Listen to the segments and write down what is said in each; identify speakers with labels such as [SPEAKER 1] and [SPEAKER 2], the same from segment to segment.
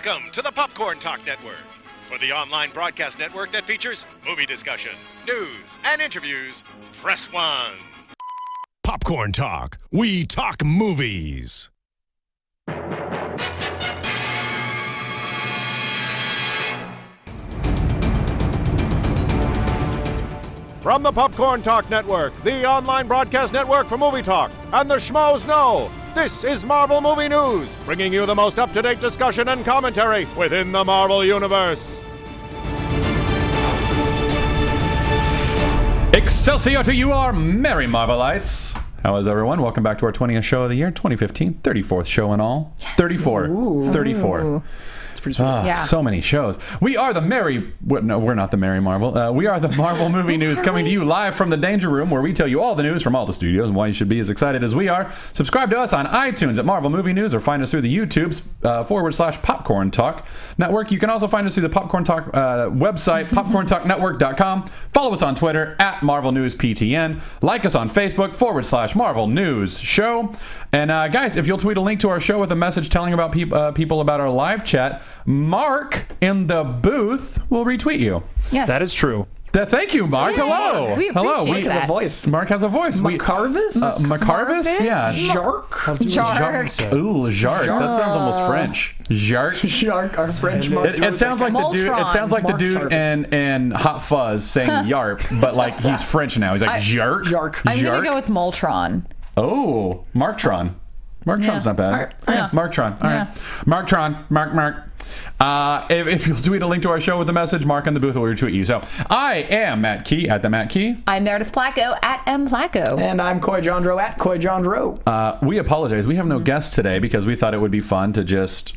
[SPEAKER 1] Welcome to the Popcorn Talk Network, for the online broadcast network that features movie discussion, news, and interviews. Press 1. Popcorn Talk. We talk movies. From the Popcorn Talk Network, the online broadcast network for movie talk, and the schmoes know, this is Marvel Movie News, bringing you the most up-to-date discussion and commentary within the Marvel Universe.
[SPEAKER 2] Excelsior to you, our merry Marvelites. How is everyone? Welcome back to our 20th show of the year, 2015, 34th show in all. Yes. 34. Ooh. 34.
[SPEAKER 3] Yeah.
[SPEAKER 2] So many shows. We are the no, we're not the Merry Marvel. We are the Marvel Movie News, coming to you live from the Danger Room, where we tell you all the news from all the studios and why you should be as excited as we are. Subscribe to us on iTunes at Marvel Movie News, or find us through the YouTubes / Popcorn Talk Network. You can also find us through the Popcorn Talk website, PopcornTalkNetwork.com. Follow us on Twitter at Marvel News PTN. Like us on Facebook / Marvel News Show. And guys, if you'll tweet a link to our show with a message telling about people about our live chat, Mark in the booth will retweet you.
[SPEAKER 3] Yes.
[SPEAKER 4] That is true.
[SPEAKER 2] Thank you, Mark.
[SPEAKER 3] Yay.
[SPEAKER 2] Hello.
[SPEAKER 3] We appreciate
[SPEAKER 4] Mark has a voice.
[SPEAKER 2] Mark has a voice.
[SPEAKER 4] Macarvis?
[SPEAKER 2] Macarvis? Yeah.
[SPEAKER 4] Jark?
[SPEAKER 3] Jark.
[SPEAKER 2] Ooh, Jark. That sounds almost French. Jark.
[SPEAKER 4] Jark, our French Mark.
[SPEAKER 2] It sounds like the dude. It sounds like the dude in Hot Fuzz saying "yarp," but like he's French now. He's like Jark.
[SPEAKER 4] Jark.
[SPEAKER 3] I'm gonna go with Moltron.
[SPEAKER 2] Oh, Marktron. Marktron's not bad.
[SPEAKER 4] All right.
[SPEAKER 3] Yeah.
[SPEAKER 2] Marktron. All right. Marktron. Mark. If you'll tweet a link to our show with a message, Mark in the booth will retweet you. So I am Matt Key at the Matt Key.
[SPEAKER 3] I'm Meredith Placko at M Placko.
[SPEAKER 4] And I'm Coy Jandreau at Coy Jandreau.
[SPEAKER 2] We apologize. We have no guests today because we thought it would be fun to just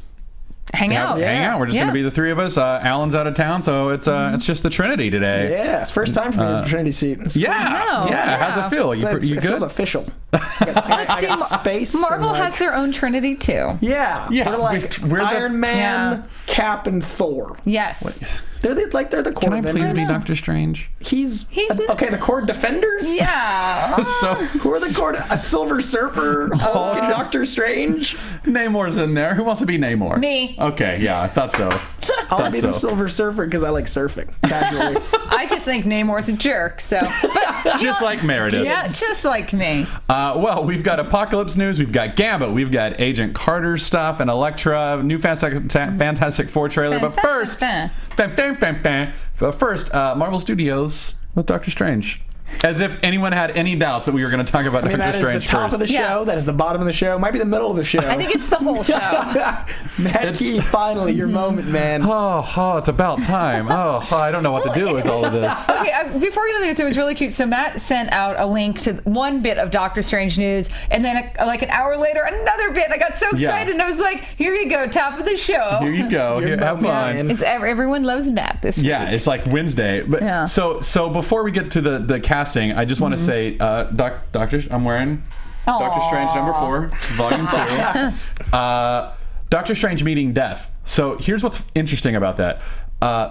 [SPEAKER 3] hang out.
[SPEAKER 2] We're just going to be the three of us. Alan's out of town, so it's just the Trinity today.
[SPEAKER 4] Yeah, it's first time for me as a Trinity seat. It's
[SPEAKER 2] Yeah. How's it feel? You
[SPEAKER 4] it
[SPEAKER 2] good?
[SPEAKER 4] feels official. I got space.
[SPEAKER 3] Marvel
[SPEAKER 4] and,
[SPEAKER 3] has their own Trinity too.
[SPEAKER 4] Yeah. They're like
[SPEAKER 2] we're the-
[SPEAKER 4] Iron Man, Cap, and Thor.
[SPEAKER 3] Yes.
[SPEAKER 4] They're the core
[SPEAKER 2] Can I please
[SPEAKER 4] Avengers.
[SPEAKER 2] be Doctor Strange?
[SPEAKER 4] He's okay. The core defenders.
[SPEAKER 3] Yeah.
[SPEAKER 2] So
[SPEAKER 4] Who are the core? A Silver Surfer, Hulk, and Doctor Strange.
[SPEAKER 2] Namor's in there. Who wants to be Namor?
[SPEAKER 3] Me.
[SPEAKER 2] Okay, yeah, I thought so.
[SPEAKER 4] I'll be the Silver Surfer because I like surfing casually.
[SPEAKER 3] I just think Namor's a jerk. So, but
[SPEAKER 2] Just like Meredith.
[SPEAKER 3] yeah, just like me.
[SPEAKER 2] Well, we've got Apocalypse news, we've got Gambit, we've got Agent Carter stuff, and Elektra, new Fantastic Four trailer. But first, Marvel Studios with Doctor Strange. As if anyone had any doubts that we were going to talk about Doctor
[SPEAKER 4] that
[SPEAKER 2] Strange
[SPEAKER 4] is the top
[SPEAKER 2] first.
[SPEAKER 4] of the show.
[SPEAKER 3] Yeah.
[SPEAKER 4] That is the bottom of the show. Might be the middle of the show.
[SPEAKER 3] I think it's the whole show.
[SPEAKER 4] Matt Key, finally, your moment, man.
[SPEAKER 2] Oh, it's about time. I don't know what to do with all of this.
[SPEAKER 3] Okay, before we get into this, it was really cute. So Matt sent out a link to one bit of Doctor Strange news, and then like an hour later, another bit. I got so excited, and I was like, "Here you go, top of the show."
[SPEAKER 2] Here you go. Here, have fun.
[SPEAKER 3] It's everyone loves Matt this week.
[SPEAKER 2] Yeah, it's like Wednesday. But
[SPEAKER 3] Yeah.
[SPEAKER 2] So before we get to the casting, I just want to say, Doctor, I'm wearing Doctor Strange #4, Volume 2. Doctor Strange meeting death. So here's what's interesting about that.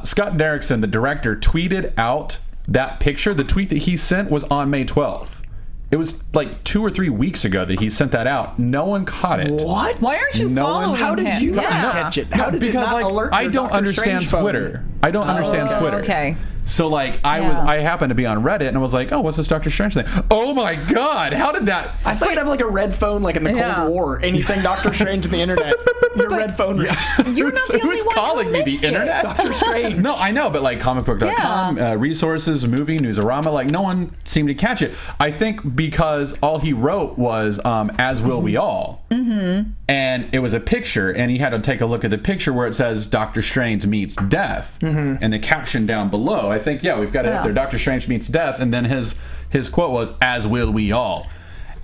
[SPEAKER 2] Scott Derrickson, the director, tweeted out that picture. The tweet that he sent was on May 12th. It was like 2 or 3 weeks ago that he sent that out. No one caught it.
[SPEAKER 4] What?
[SPEAKER 3] Why aren't you following him?
[SPEAKER 4] How did you not catch it? How did it not alert
[SPEAKER 2] I
[SPEAKER 4] your
[SPEAKER 2] don't
[SPEAKER 4] Doctor
[SPEAKER 2] understand
[SPEAKER 4] Strange
[SPEAKER 2] Twitter. I don't understand Twitter.
[SPEAKER 3] Okay.
[SPEAKER 2] So like I happened to be on Reddit and I was like, oh, what's this Doctor Strange thing? Oh my God, how did that?
[SPEAKER 4] I thought you'd have like a red phone, like in the Cold War. Anything Doctor Strange on the internet, your red phone rings.
[SPEAKER 3] You're not the only
[SPEAKER 2] Who's
[SPEAKER 3] one
[SPEAKER 2] calling
[SPEAKER 3] who
[SPEAKER 2] me? The
[SPEAKER 3] missed it.
[SPEAKER 2] internet?
[SPEAKER 4] Doctor Strange.
[SPEAKER 2] No, I know, but like comicbook.com, resources, movie, Newsarama, like no one seemed to catch it. I think because all he wrote was "As will we all," and it was a picture, and he had to take a look at the picture where it says Doctor Strange meets death, and the caption down below. I think we've got it up there. Doctor Strange meets death, and then his quote was "As will we all,"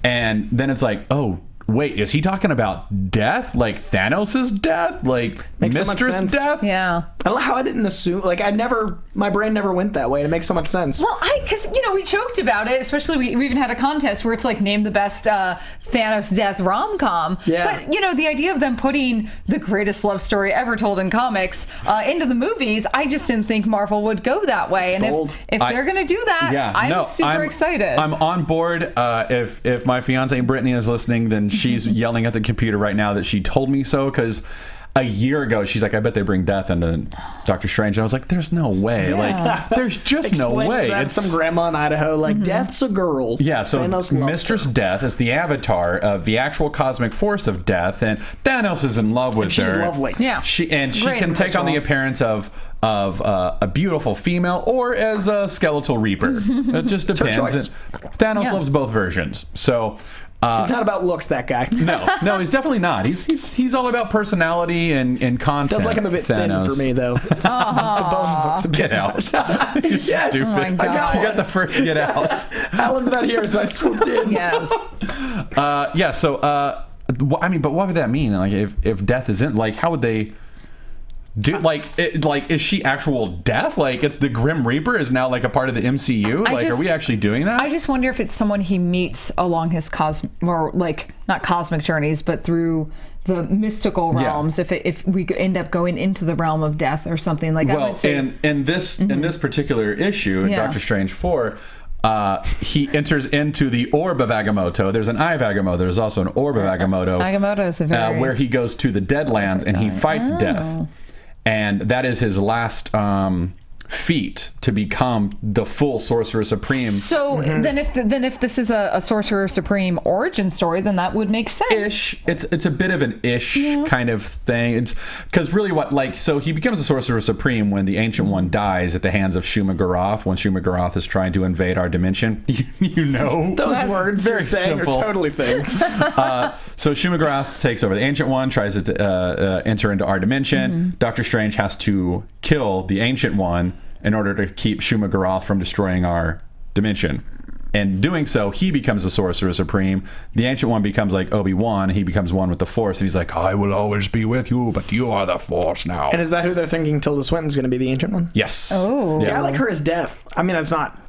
[SPEAKER 2] and then it's like, oh. Wait, is he talking about death? Like Thanos' death? Like
[SPEAKER 4] Makes so much
[SPEAKER 2] Mistress
[SPEAKER 4] sense.
[SPEAKER 2] death?
[SPEAKER 3] Yeah.
[SPEAKER 4] I don't know how I didn't assume. Like my brain never went that way. And it makes so much sense.
[SPEAKER 3] Well, because we joked about it. Especially we even had a contest where it's like name the best Thanos death rom-com.
[SPEAKER 4] Yeah.
[SPEAKER 3] But the idea of them putting the greatest love story ever told in comics into the movies, I just didn't think Marvel would go that way. And
[SPEAKER 4] bold.
[SPEAKER 3] if they're gonna do that, I'm super excited.
[SPEAKER 2] I'm on board. If my fiance Brittany is listening, then she's yelling at the computer right now that she told me so, because a year ago, she's like, I bet they bring death into Doctor Strange. And I was like, there's no way. Like, there's just no way.
[SPEAKER 4] It's some grandma in Idaho, like, Death's a girl.
[SPEAKER 2] Yeah, so Mistress Death is the avatar of the actual cosmic force of Death, and Thanos is in love with her.
[SPEAKER 4] She's lovely.
[SPEAKER 3] Yeah.
[SPEAKER 2] She can take on the appearance of a beautiful female or as a skeletal reaper. It just depends.
[SPEAKER 4] choice.
[SPEAKER 2] Thanos loves both versions. So
[SPEAKER 4] He's not about looks, that guy.
[SPEAKER 2] no, he's definitely not. He's all about personality and content.
[SPEAKER 4] Does like him a bit thin for me, though. The bone looks a bit.
[SPEAKER 2] Get out.
[SPEAKER 4] Yes.
[SPEAKER 2] Stupid.
[SPEAKER 3] Oh my God.
[SPEAKER 2] You got the first get out.
[SPEAKER 4] Alan's not here, so I swooped in.
[SPEAKER 3] Yes.
[SPEAKER 2] So I mean, but what would that mean? Like, if Death isn't, like, how would they do? Like, is she actual Death? Like, it's the Grim Reaper is now like a part of the MCU. Are we actually doing that?
[SPEAKER 3] I just wonder if it's someone he meets along his not cosmic journeys, but through the mystical realms.
[SPEAKER 2] Yeah.
[SPEAKER 3] If we end up going into the realm of death or something like.
[SPEAKER 2] Well,
[SPEAKER 3] I would say,
[SPEAKER 2] in this particular issue, in Doctor Strange 4. He enters into the orb of Agamotto. There's an eye of Agamotto. There's also an orb of Agamotto.
[SPEAKER 3] Agamotto is a very
[SPEAKER 2] where he goes to the Deadlands and he fights Death, and that is his last feat to become the full Sorcerer Supreme.
[SPEAKER 3] So then if this is a Sorcerer Supreme origin story, then that would make sense.
[SPEAKER 2] Ish. It's a bit of an ish kind of thing. It's because really so he becomes a Sorcerer Supreme when the Ancient One dies at the hands of Shuma Gorath, when Shuma Gorath is trying to invade our dimension. You know,
[SPEAKER 4] those words
[SPEAKER 2] very
[SPEAKER 4] you're saying
[SPEAKER 2] simple.
[SPEAKER 4] are totally things.
[SPEAKER 2] So Shuma Gorath takes over the Ancient One, tries to enter into our dimension. Doctor Strange has to kill the Ancient One in order to keep Shuma Gorath from destroying our dimension. And doing so, he becomes the Sorcerer Supreme. The Ancient One becomes like Obi-Wan. He becomes one with the Force, and he's like, I will always be with you, but you are the Force now.
[SPEAKER 4] And is that who they're thinking Tilda Swinton's going to be, the Ancient One?
[SPEAKER 2] Yes.
[SPEAKER 3] Oh.
[SPEAKER 4] See, I like her as Death. I mean, it's not.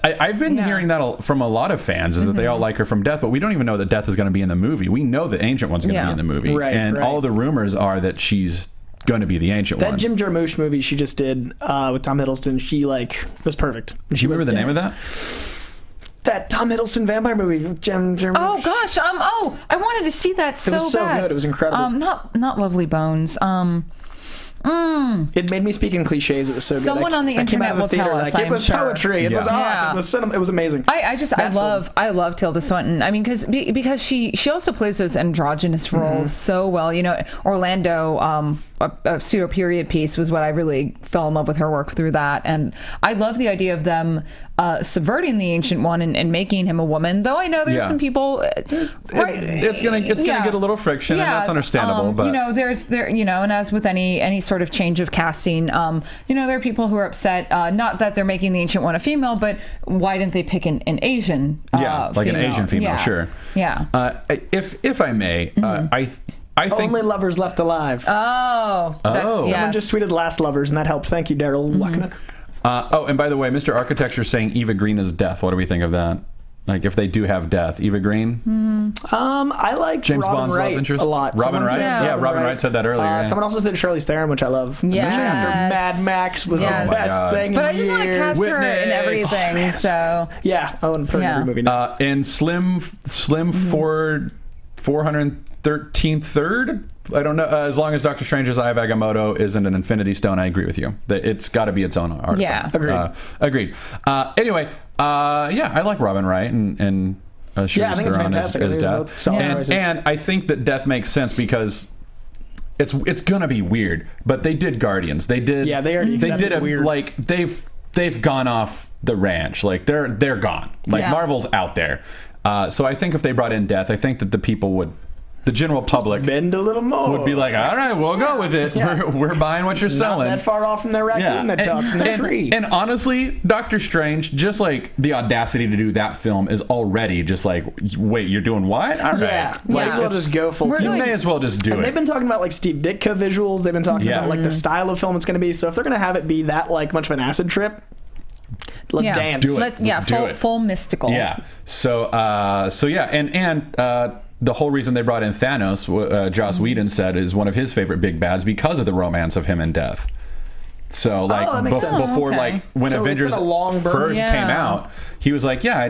[SPEAKER 2] I've been hearing that from a lot of fans, is that they all like her from Death, but we don't even know that Death is going to be in the movie. We know that Ancient One's going to be in the movie.
[SPEAKER 4] Right,
[SPEAKER 2] and
[SPEAKER 4] right.
[SPEAKER 2] all the rumors are that she's going to be the Ancient One.
[SPEAKER 4] That Jim Jarmusch movie she just did with Tom Hiddleston, she was perfect.
[SPEAKER 2] Do you remember the name of that?
[SPEAKER 4] That Tom Hiddleston vampire movie with Jim Jarmusch.
[SPEAKER 3] Oh gosh, I wanted to see that so bad.
[SPEAKER 4] It was so good. It was incredible.
[SPEAKER 3] Not Lovely Bones.
[SPEAKER 4] It made me speak in cliches. It was so good.
[SPEAKER 3] Someone on the internet will tell us.
[SPEAKER 4] It was poetry. It was art. It was cinema. It was amazing.
[SPEAKER 3] I love Tilda Swinton. I mean, because she also plays those androgynous roles so well. You know, Orlando, a pseudo period piece was what I really fell in love with her work through that, and I love the idea of them subverting the Ancient One and making him a woman. Though I know there's some people.
[SPEAKER 2] It's gonna get a little friction, and that's understandable. But
[SPEAKER 3] you know, and as with any sort of change of casting, you know, there are people who are upset. Not that they're making the Ancient One a female, but why didn't they pick an Asian?
[SPEAKER 2] Like
[SPEAKER 3] female?
[SPEAKER 2] an Asian female, sure.
[SPEAKER 3] Yeah.
[SPEAKER 2] If I may, I think
[SPEAKER 4] Only Lovers Left Alive. Someone just tweeted Last Lovers, and that helped. Thank you, Daryl Wacknock.
[SPEAKER 2] And by the way, Mr. Architecture saying Eva Green is Death. What do we think of that? Like, if they do have Death, Eva Green?
[SPEAKER 4] I like
[SPEAKER 2] James
[SPEAKER 4] Robin
[SPEAKER 2] Bond's
[SPEAKER 4] Wright
[SPEAKER 2] love interest?
[SPEAKER 4] a lot.
[SPEAKER 2] Robin Wright? Yeah, Robin Wright said that earlier.
[SPEAKER 4] Someone else said Charlize Theron, which I love.
[SPEAKER 3] Yes.
[SPEAKER 4] Especially after Mad Max was the best thing
[SPEAKER 3] But
[SPEAKER 4] in
[SPEAKER 3] I just want to cast
[SPEAKER 2] Witness.
[SPEAKER 3] her in everything, so...
[SPEAKER 4] Yeah, I want to put her in every movie now.
[SPEAKER 2] And Slim Ford 413th Third? I don't know. As long as Doctor Strange's Eye of Agamotto isn't an Infinity Stone, I agree with you. That it's got to be its own artifact.
[SPEAKER 3] Yeah.
[SPEAKER 2] Agreed. Anyway, I like Robin Wright and Charlize
[SPEAKER 4] I think it's
[SPEAKER 2] Theron
[SPEAKER 4] fantastic.
[SPEAKER 2] as Death. And I think that Death makes sense because it's gonna be weird. But they did Guardians. They did.
[SPEAKER 4] Yeah, they already accepted
[SPEAKER 2] did
[SPEAKER 4] weird.
[SPEAKER 2] Like they've gone off the ranch. Like they're gone. Like Marvel's out there. So I think if they brought in Death, I think that the general public
[SPEAKER 4] bend a little more.
[SPEAKER 2] Would be like, all right, we'll go with it.
[SPEAKER 4] Yeah.
[SPEAKER 2] We're buying what you're selling.
[SPEAKER 4] Not that far off from the raccoon that talks in the tree.
[SPEAKER 2] And honestly, Doctor Strange, just like the audacity to do that film is already just like, wait, you're doing what? All right.
[SPEAKER 4] Yeah, might as well just go full.
[SPEAKER 2] You may as well just do it.
[SPEAKER 4] They've been talking about like Steve Ditka visuals. They've been talking about like the style of film it's going to be. So if they're going to have it be that like much of an acid trip, let's dance.
[SPEAKER 2] Do it. Let's do it.
[SPEAKER 3] Full mystical.
[SPEAKER 2] Yeah. So yeah, and the whole reason they brought in Thanos, Joss Whedon said, is one of his favorite big bads because of the romance of him and Death. So like before, like when Avengers first came out, he was like, yeah,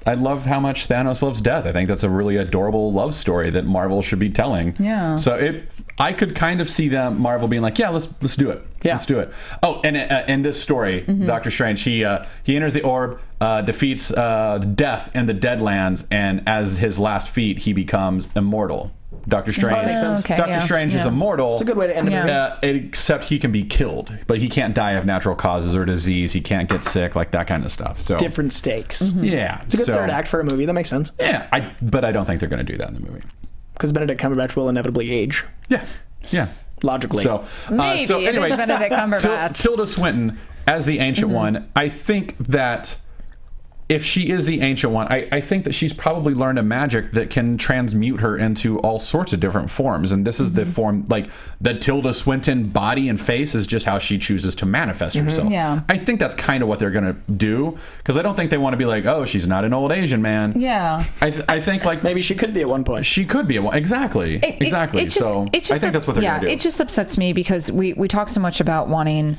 [SPEAKER 2] I love how much Thanos loves death. I think that's a really adorable love story that Marvel should be telling.
[SPEAKER 3] Yeah.
[SPEAKER 2] So I could kind of see them, Marvel being like, yeah, let's do it.
[SPEAKER 4] Yeah.
[SPEAKER 2] Let's do it. Oh, and in this story, Doctor Strange, he enters the orb, defeats death in the Deadlands, and as his last feat, he becomes immortal. Doctor Strange.
[SPEAKER 4] that makes sense.
[SPEAKER 3] Okay,
[SPEAKER 2] Doctor Strange is immortal.
[SPEAKER 4] It's a good way to end the movie.
[SPEAKER 2] Except he can be killed, but he can't die of natural causes or disease. He can't get sick, like that kind of stuff. So
[SPEAKER 4] Different stakes.
[SPEAKER 2] yeah,
[SPEAKER 4] It's a good third act for a movie. That makes sense.
[SPEAKER 2] Yeah, but I don't think they're going to do that in the movie.
[SPEAKER 4] Because Benedict Cumberbatch will inevitably age.
[SPEAKER 2] Yeah.
[SPEAKER 4] Logically.
[SPEAKER 2] So
[SPEAKER 3] Maybe
[SPEAKER 2] so
[SPEAKER 3] it
[SPEAKER 2] anyway,
[SPEAKER 3] is Benedict Cumberbatch.
[SPEAKER 2] Tilda Swinton as the Ancient One. I think that if she is the Ancient One, I think that she's probably learned a magic that can transmute her into all sorts of different forms. And this is the form, like the Tilda Swinton body and face is just how she chooses to manifest herself.
[SPEAKER 3] Yeah.
[SPEAKER 2] I think that's kind of what they're going to do, because I don't think they want to be like, oh, she's not an old Asian man.
[SPEAKER 3] Yeah.
[SPEAKER 2] I think like
[SPEAKER 4] maybe she could be at one point.
[SPEAKER 2] she could be a one. Exactly. Exactly. So I think that's what they're going to do.
[SPEAKER 3] It just upsets me because we talk so much about wanting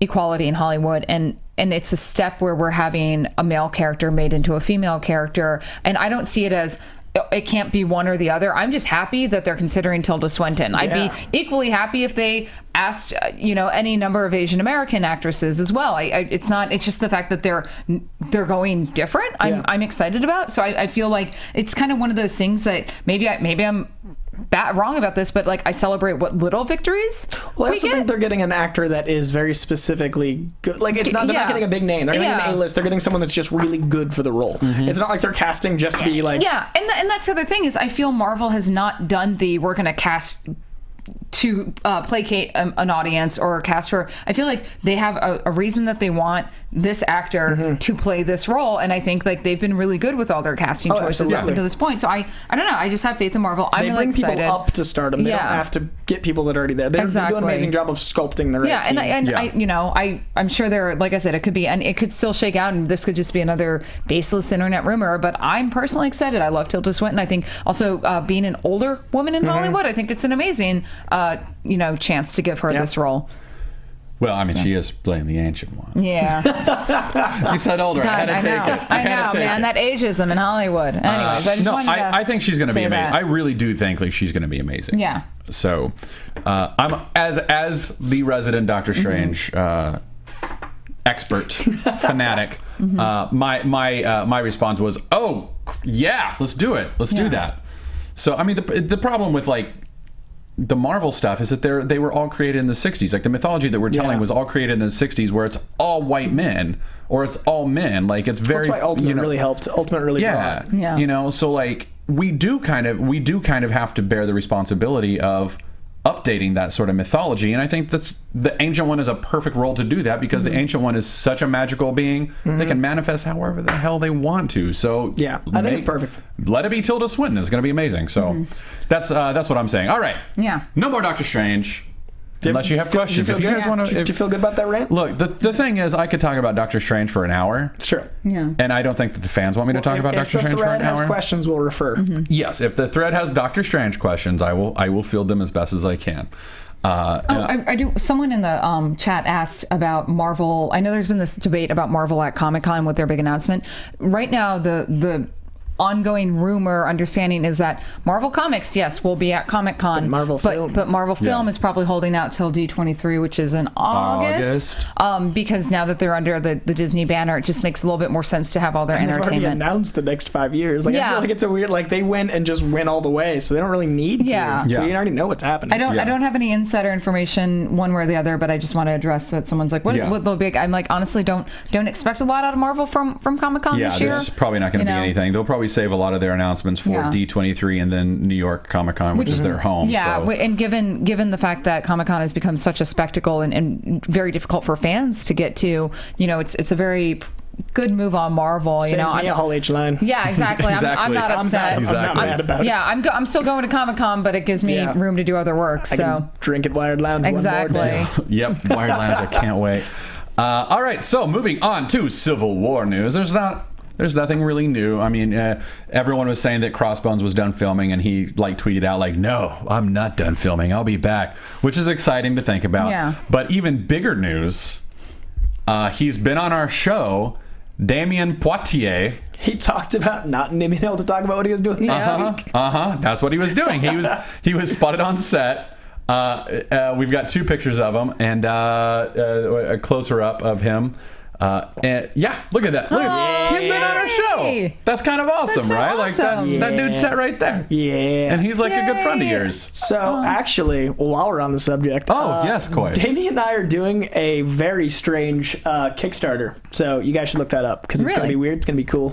[SPEAKER 3] equality in Hollywood, and it's a step where we're having a male character made into a female character, and I don't see it as it can't be one or the other. I'm just happy that they're considering Tilda Swinton. I'd be equally happy if they asked any number of Asian American actresses as well. It's just the fact that they're going different. I'm excited about. So I feel like it's kind of one of those things that maybe I'm wrong about this, but like I celebrate what little victories.
[SPEAKER 4] Well, I also think they're getting an actor that is very specifically good. Like they're not getting a big name. They're getting an A-list. They're getting someone that's just really good for the role. It's not like they're casting just to be like.
[SPEAKER 3] Yeah, and that's the other thing is I feel Marvel has not done we're going to cast to placate an audience or cast for. I feel like they have a reason that they want this actor to play this role, and I think like they've been really good with all their casting choices up until this point. So I don't know. I just have faith in Marvel. I'm
[SPEAKER 4] they
[SPEAKER 3] really
[SPEAKER 4] bring
[SPEAKER 3] excited.
[SPEAKER 4] people up to stardom. They don't have to get people that are already there. They do an amazing job of sculpting the right team.
[SPEAKER 3] I'm sure there, like I said, it could be, and it could still shake out, and this could just be another baseless internet rumor. But I'm personally excited. I love Tilda Swinton. I think also being an older woman in Hollywood, I think it's an amazing chance to give her this role.
[SPEAKER 2] Well, I mean, she is playing the Ancient One.
[SPEAKER 3] Yeah.
[SPEAKER 2] You said older. I had to take it.
[SPEAKER 3] I know, man. That ageism in Hollywood. Anyways, I just wanted to
[SPEAKER 2] I think she's going to be amazing.
[SPEAKER 3] that.
[SPEAKER 2] I really do think like she's going to be amazing.
[SPEAKER 3] Yeah.
[SPEAKER 2] So, I'm as the resident Doctor Strange expert fanatic. My response was, oh yeah, let's do it. Let's do that. So I mean, the problem with like the Marvel stuff is that they were all created in the 60s. Like the mythology that we're telling was all created in the 60s, where it's all white men or it's all men. Like it's very.
[SPEAKER 4] That's why Ultimate really helped. Ultimate really brought.
[SPEAKER 3] Yeah.
[SPEAKER 2] So like we do kind of have to bear the responsibility of updating that sort of mythology, and I think that's the Ancient One is a perfect role to do that, because the Ancient One is such a magical being. They can manifest however the hell they want to. So
[SPEAKER 4] I think it's perfect.
[SPEAKER 2] Let it be Tilda Swinton. It's going to be amazing. So that's what I'm saying. All right.
[SPEAKER 3] Yeah.
[SPEAKER 2] No more Doctor Strange. Unless you have questions. If you guys want to,
[SPEAKER 4] do you feel good about that rant?
[SPEAKER 2] Look, the thing is, I could talk about Doctor Strange for an hour.
[SPEAKER 4] It's true.
[SPEAKER 3] Yeah.
[SPEAKER 2] And I don't think that the fans want me to talk about Doctor Strange for an hour.
[SPEAKER 4] If the thread has questions, we'll refer.
[SPEAKER 2] Yes, if the thread has Doctor Strange questions, I will field them as best as I can.
[SPEAKER 3] I do. Someone in the chat asked about Marvel. I know there's been this debate about Marvel at Comic-Con with their big announcement. Right now, the ongoing rumor understanding is that Marvel Comics, yes, will be at Comic-Con, but Marvel Film is probably holding out till D23, which is in August. Because now that they're under the Disney banner, it just makes a little bit more sense to have all their entertainment.
[SPEAKER 4] They've already announced the next 5 years. Like I feel like it's a weird, like they went and just went all the way, so they don't really need to. We already know what's happening.
[SPEAKER 3] I don't have any insider information one way or the other, but I just want to address that someone's like, what the big? I'm like, honestly, don't expect a lot out of Marvel from Comic-Con this year.
[SPEAKER 2] There's probably not going to be anything. They'll probably save a lot of their announcements for D23 and then New York Comic-Con, which is their home.
[SPEAKER 3] Yeah, so. And given the fact that Comic-Con has become such a spectacle and very difficult for fans to get to, it's a very good move on Marvel.
[SPEAKER 4] Saves me a Hall H line.
[SPEAKER 3] Yeah, exactly. I'm not upset.
[SPEAKER 4] I'm not mad about it.
[SPEAKER 3] Yeah, I'm still going to Comic-Con, but it gives me room to do other work.
[SPEAKER 4] I can drink at Wired Lounge.
[SPEAKER 3] Exactly.
[SPEAKER 4] One more day.
[SPEAKER 2] Yep, Wired Lounge. I can't wait. All right, so moving on to Civil War news. There's nothing really new. I mean, everyone was saying that Crossbones was done filming, and he tweeted out no, I'm not done filming. I'll be back, which is exciting to think about.
[SPEAKER 3] Yeah.
[SPEAKER 2] But even bigger news, he's been on our show Damion Poitier.
[SPEAKER 4] He talked about not being able to talk about what he was doing last week.
[SPEAKER 2] That's what he was doing. He was spotted on set. We've got 2 pictures of him and a closer up of him. And yeah, look at that. Look, he's been on our show. That's kind of awesome,
[SPEAKER 3] That's so
[SPEAKER 2] right?
[SPEAKER 3] awesome.
[SPEAKER 2] Like that dude sat right there.
[SPEAKER 4] Yeah.
[SPEAKER 2] And he's like a good friend of yours.
[SPEAKER 4] So actually, while we're on the subject,
[SPEAKER 2] yes, Coy.
[SPEAKER 4] Damion and I are doing a very strange Kickstarter. So you guys should look that up because it's going to be weird. It's going to be cool.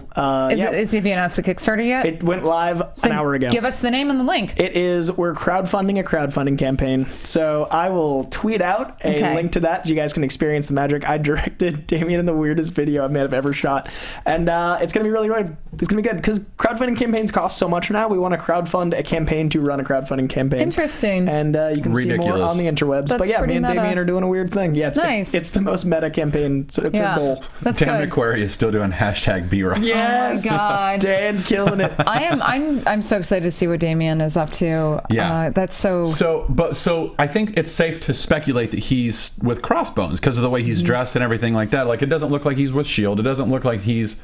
[SPEAKER 3] Is it announced the Kickstarter yet?
[SPEAKER 4] It went live an hour ago.
[SPEAKER 3] Give us the name and the link.
[SPEAKER 4] We're crowdfunding a crowdfunding campaign. So I will tweet out a link to that so you guys can experience the magic. I directed Damion in the weirdest video I may have ever shot. And it's going to be really good. It's going to be good because crowdfunding campaigns cost so much now. We want to crowdfund a campaign to run a crowdfunding campaign.
[SPEAKER 3] Interesting.
[SPEAKER 4] And you can see more on the interwebs.
[SPEAKER 3] That's
[SPEAKER 4] but yeah, me and
[SPEAKER 3] meta.
[SPEAKER 4] Damion are doing a weird thing. Yeah, it's the most meta campaign. So it's a goal.
[SPEAKER 3] That's
[SPEAKER 2] Dan
[SPEAKER 3] good.
[SPEAKER 2] McQuarrie is still doing #BRock.
[SPEAKER 4] Yes.
[SPEAKER 3] Oh my God.
[SPEAKER 4] Dan killing it.
[SPEAKER 3] I'm so excited to see what Damion is up to.
[SPEAKER 2] Yeah.
[SPEAKER 3] That's so.
[SPEAKER 2] So I think it's safe to speculate that he's with Crossbones because of the way he's dressed and everything like that. Like, it doesn't look like he's with S.H.I.E.L.D. It doesn't look like he's,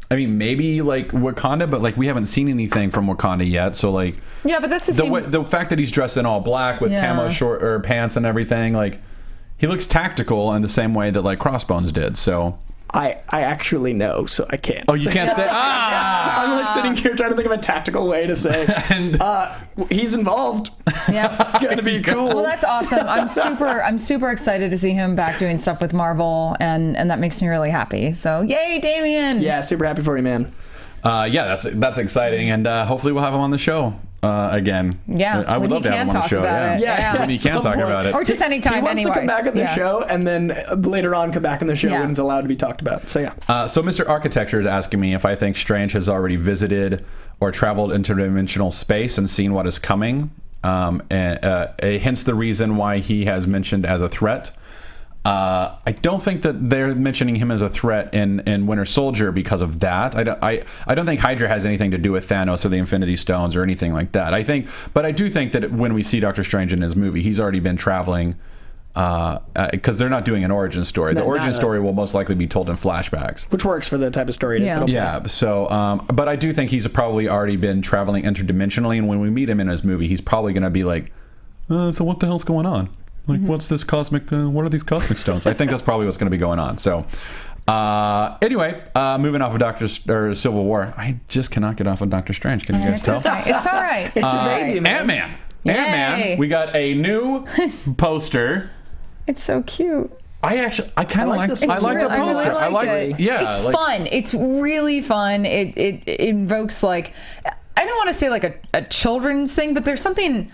[SPEAKER 2] I mean, maybe like Wakanda, but like we haven't seen anything from Wakanda yet. So like,
[SPEAKER 3] Yeah, but that's the same.
[SPEAKER 2] the fact that he's dressed in all black with camo short or pants and everything, like he looks tactical in the same way that like Crossbones did. So
[SPEAKER 4] I actually know, so I can't.
[SPEAKER 2] oh, you can't say
[SPEAKER 4] I'm like sitting here trying to think of a tactical way to say
[SPEAKER 2] And-
[SPEAKER 4] he's involved.
[SPEAKER 3] Yeah.
[SPEAKER 4] It's gonna be cool.
[SPEAKER 3] Well, that's awesome. I'm super excited to see him back doing stuff with Marvel, and that makes me really happy. So yay, Damion!
[SPEAKER 4] Yeah, super happy for you, man.
[SPEAKER 2] yeah, that's exciting, and hopefully we'll have him on the show again.
[SPEAKER 3] Yeah,
[SPEAKER 2] I would
[SPEAKER 3] when
[SPEAKER 2] love
[SPEAKER 3] he
[SPEAKER 2] to have him
[SPEAKER 3] can
[SPEAKER 2] on the
[SPEAKER 3] talk
[SPEAKER 2] show.
[SPEAKER 3] about it.
[SPEAKER 4] Yeah,
[SPEAKER 2] when he can talk about it.
[SPEAKER 3] Or just anytime.
[SPEAKER 4] He wants to come back on the
[SPEAKER 3] Yeah.
[SPEAKER 4] show and then later on come back on the show when it's allowed to be talked about. So yeah.
[SPEAKER 2] So Mr. Architecture is asking me if I think Strange has already visited or traveled interdimensional space and seen what is coming. Hence the reason why he has mentioned as a threat. I don't think that they're mentioning him as a threat in Winter Soldier because of that. I don't think Hydra has anything to do with Thanos or the Infinity Stones or anything like that. But I do think that when we see Doctor Strange in his movie, he's already been traveling because they're not doing an origin story. The origin story will most likely be told in flashbacks,
[SPEAKER 4] Which works for the type of story it is.
[SPEAKER 2] Yeah. So, but I do think he's probably already been traveling interdimensionally, and when we meet him in his movie, he's probably going to be like, "So what the hell's going on? Like, what's this cosmic? What are these cosmic stones?" I think that's probably what's going to be going on. So, anyway, moving off of Civil War, I just cannot get off of Doctor Strange. Can you guys tell?
[SPEAKER 3] Okay. It's all right.
[SPEAKER 4] It's a baby, man.
[SPEAKER 2] Ant-Man.
[SPEAKER 3] Yay.
[SPEAKER 2] Ant-Man. We got a new poster.
[SPEAKER 3] It's so cute.
[SPEAKER 2] I kind of like
[SPEAKER 4] this.
[SPEAKER 2] I like the
[SPEAKER 3] I really
[SPEAKER 2] poster.
[SPEAKER 3] like it.
[SPEAKER 2] Yeah,
[SPEAKER 3] It's fun. It's really fun. It invokes, like, I don't want to say like a children's thing, but there's something.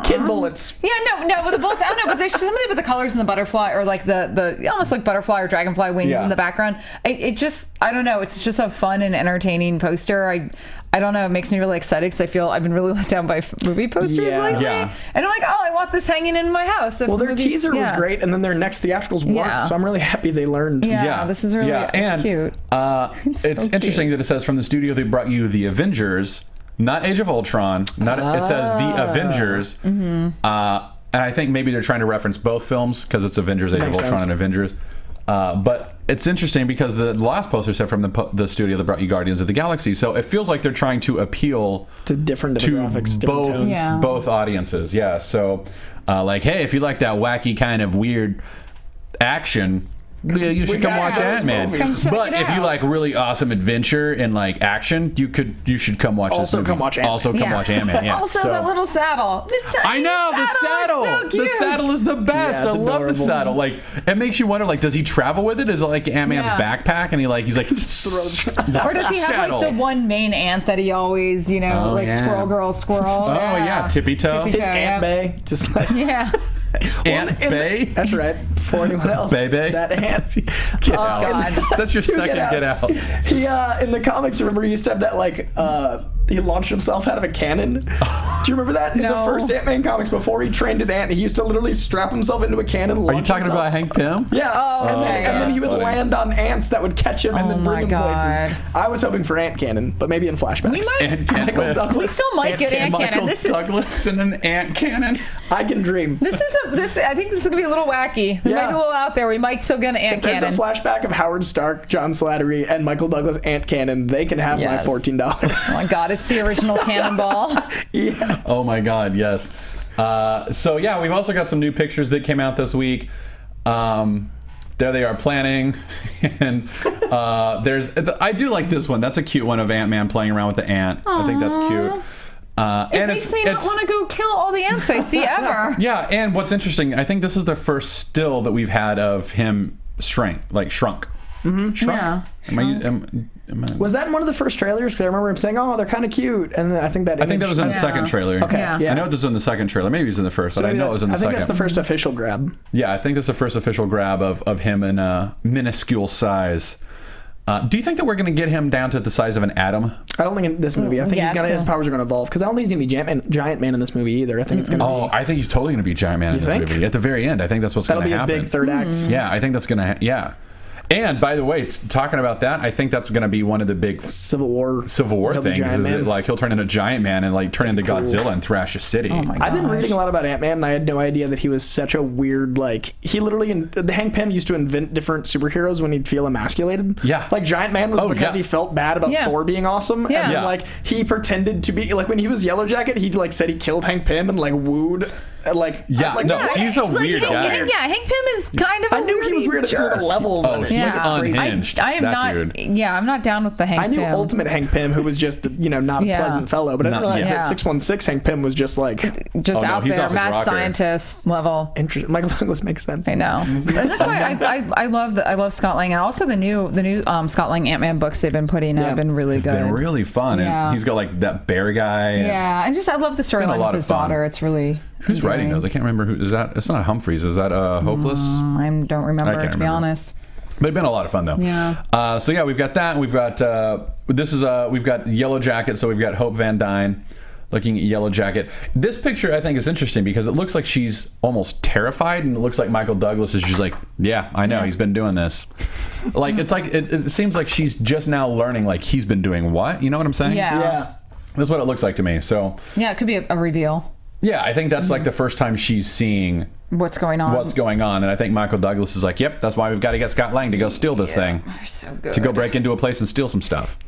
[SPEAKER 4] Kid bullets.
[SPEAKER 3] Yeah, no, with the bullets, I don't know, but there's something about the colors in the butterfly, or like the almost like butterfly or dragonfly wings in the background. It just, I don't know, it's just a fun and entertaining poster. I don't know, it makes me really excited because I feel I've been really let down by movie posters lately.
[SPEAKER 2] Yeah.
[SPEAKER 3] And I'm like, oh, I want this hanging in my house.
[SPEAKER 4] Well, their teaser was great, and then their next theatricals worked, so I'm really happy they learned.
[SPEAKER 3] Yeah, this is really it's cute.
[SPEAKER 2] It's
[SPEAKER 3] so
[SPEAKER 2] interesting
[SPEAKER 3] cute.
[SPEAKER 2] that it says from the studio they brought you the Avengers, not Age of Ultron. It says the Avengers. And I think maybe they're trying to reference both films because it's Avengers, Age of Ultron, and Avengers. But it's interesting because the last poster said from the studio that brought you Guardians of the Galaxy. So it feels like they're trying to appeal
[SPEAKER 4] to different demographics, different tones.
[SPEAKER 2] Both audiences. Yeah. So, like, hey, if you like that wacky kind of weird action, you should come watch Ant-Man. But if you like really awesome adventure and like action, you should come watch this movie.
[SPEAKER 4] Watch Ant-Man.
[SPEAKER 2] Also come watch Ant-Man. Yeah.
[SPEAKER 3] Also, that little saddle.
[SPEAKER 2] I know the saddle.
[SPEAKER 3] So cute.
[SPEAKER 2] The saddle is the best. I love the saddle. Like, it makes you wonder. Like, does he travel with it? Is it like Ant-Man's backpack? And he's like,
[SPEAKER 3] or does he have like the one main ant that he always, squirrel girl, squirrel?
[SPEAKER 2] Oh yeah, Tippy Toe.
[SPEAKER 4] His Ant Bay, just like
[SPEAKER 2] Ant Bay.
[SPEAKER 4] That's right. For anyone else,
[SPEAKER 2] Baby.
[SPEAKER 4] that ant.
[SPEAKER 2] Get out. That's your second Get Out.
[SPEAKER 4] He in the comics, remember he used to have that like he launched himself out of a cannon. Do you remember that in the first Ant-Man comics? Before he trained an ant, he used to literally strap himself into a cannon.
[SPEAKER 2] Are you talking about Hank Pym?
[SPEAKER 4] Yeah. And then he would land on ants that would catch him and then bring him places. I was hoping for Ant Cannon, but maybe in flashbacks.
[SPEAKER 2] Michael
[SPEAKER 4] Douglas.
[SPEAKER 3] We still might get Ant Cannon.
[SPEAKER 2] Michael Douglas and an Ant Cannon.
[SPEAKER 4] I can dream.
[SPEAKER 3] I think this is gonna be a little wacky.
[SPEAKER 4] Yeah,
[SPEAKER 3] maybe we'll out there. We might still get an ant
[SPEAKER 4] There's
[SPEAKER 3] cannon.
[SPEAKER 4] a flashback of Howard Stark, John Slattery, and Michael Douglas ant cannon. They can have my $14.
[SPEAKER 3] Oh my God, it's the original Cannonball.
[SPEAKER 4] Yes.
[SPEAKER 2] Oh my God, yes. So yeah, we've also got some new pictures that came out this week. There they are planning, and I do like this one. That's a cute one of Ant-Man playing around with the ant. I think that's cute.
[SPEAKER 3] It makes me not want to go kill all the ants I see ever.
[SPEAKER 2] Yeah, and what's interesting, I think this is the first still that we've had of him shrunk. Mm-hmm. Shrunk?
[SPEAKER 4] Yeah. Was that in one of the first trailers? Because I remember him saying, "Oh, they're kind of cute," and I think that
[SPEAKER 2] was in the second trailer.
[SPEAKER 4] Okay,
[SPEAKER 3] yeah.
[SPEAKER 2] I know this was in the second trailer. Maybe it was in the first, but I know it was in the second.
[SPEAKER 4] I think that's the first official grab.
[SPEAKER 2] Yeah, I think that's the first official grab of him in a minuscule size. Do you think that we're going to get him down to the size of an atom?
[SPEAKER 4] I don't think in this movie. I think his powers are going to evolve, because I don't think he's going to be Giant Man in this movie either. I think it's going to be...
[SPEAKER 2] I think he's totally going to be Giant Man in this movie. At the very end, I think that's what's going to happen.
[SPEAKER 4] That'll be his big third act.
[SPEAKER 2] Yeah, I think that's going to... Yeah. And by the way, talking about that, I think that's going to be one of the big
[SPEAKER 4] Civil War
[SPEAKER 2] things. Is it, like, he'll turn into Giant Man and like turn into Godzilla and thrash a city.
[SPEAKER 3] Oh my gosh.
[SPEAKER 4] I've been reading a lot about Ant-Man, and I had no idea that he was such a weird, like, he literally, Hank Pym used to invent different superheroes when he'd feel emasculated.
[SPEAKER 2] Yeah.
[SPEAKER 4] Like Giant Man was because he felt bad about Thor being awesome.
[SPEAKER 3] Yeah.
[SPEAKER 4] And then, like, he pretended to be, like, when he was Yellow Jacket, he like said he killed Hank Pym and like wooed,
[SPEAKER 2] he's a weird guy.
[SPEAKER 3] Hank Pym is kind of.
[SPEAKER 4] I knew he was weird at the levels.
[SPEAKER 2] Oh, he's unhinged.
[SPEAKER 3] I am not.
[SPEAKER 2] Dude.
[SPEAKER 3] Yeah, I'm not down with the Hank Pym.
[SPEAKER 4] I knew Ultimate Hank Pym, who was just not a pleasant fellow, but I didn't realize that 616 Hank Pym was just like
[SPEAKER 3] out there, mad scientist level.
[SPEAKER 4] Interesting. Michael Douglas makes sense.
[SPEAKER 3] I know, and that's why I love Scott Lang, and also the new Scott Lang Ant-Man books they've been putting out have been really good.
[SPEAKER 2] Been really fun, and he's got like that bear guy.
[SPEAKER 3] Yeah, and I love the storyline with his daughter. It's really.
[SPEAKER 2] Who's writing those? I can't remember who is that. It's not Humphreys. Is that Hopeless?
[SPEAKER 3] I don't remember, to be honest.
[SPEAKER 2] They've been a lot of fun though.
[SPEAKER 3] Yeah.
[SPEAKER 2] So yeah, we've got that. We've got we've got Yellow Jacket. So we've got Hope Van Dyne looking at Yellow Jacket. This picture I think is interesting because it looks like she's almost terrified, and it looks like Michael Douglas is just like, yeah, I know he's been doing this. Like it's like it seems like she's just now learning like he's been doing what? You know what I'm saying?
[SPEAKER 3] Yeah.
[SPEAKER 2] That's what it looks like to me. So
[SPEAKER 3] yeah, it could be a reveal.
[SPEAKER 2] Yeah, I think that's like the first time she's seeing
[SPEAKER 3] what's going on.
[SPEAKER 2] And I think Michael Douglas is like, yep, that's why we've got to get Scott Lang to go steal this thing.
[SPEAKER 3] They're so good.
[SPEAKER 2] To go break into a place and steal some stuff.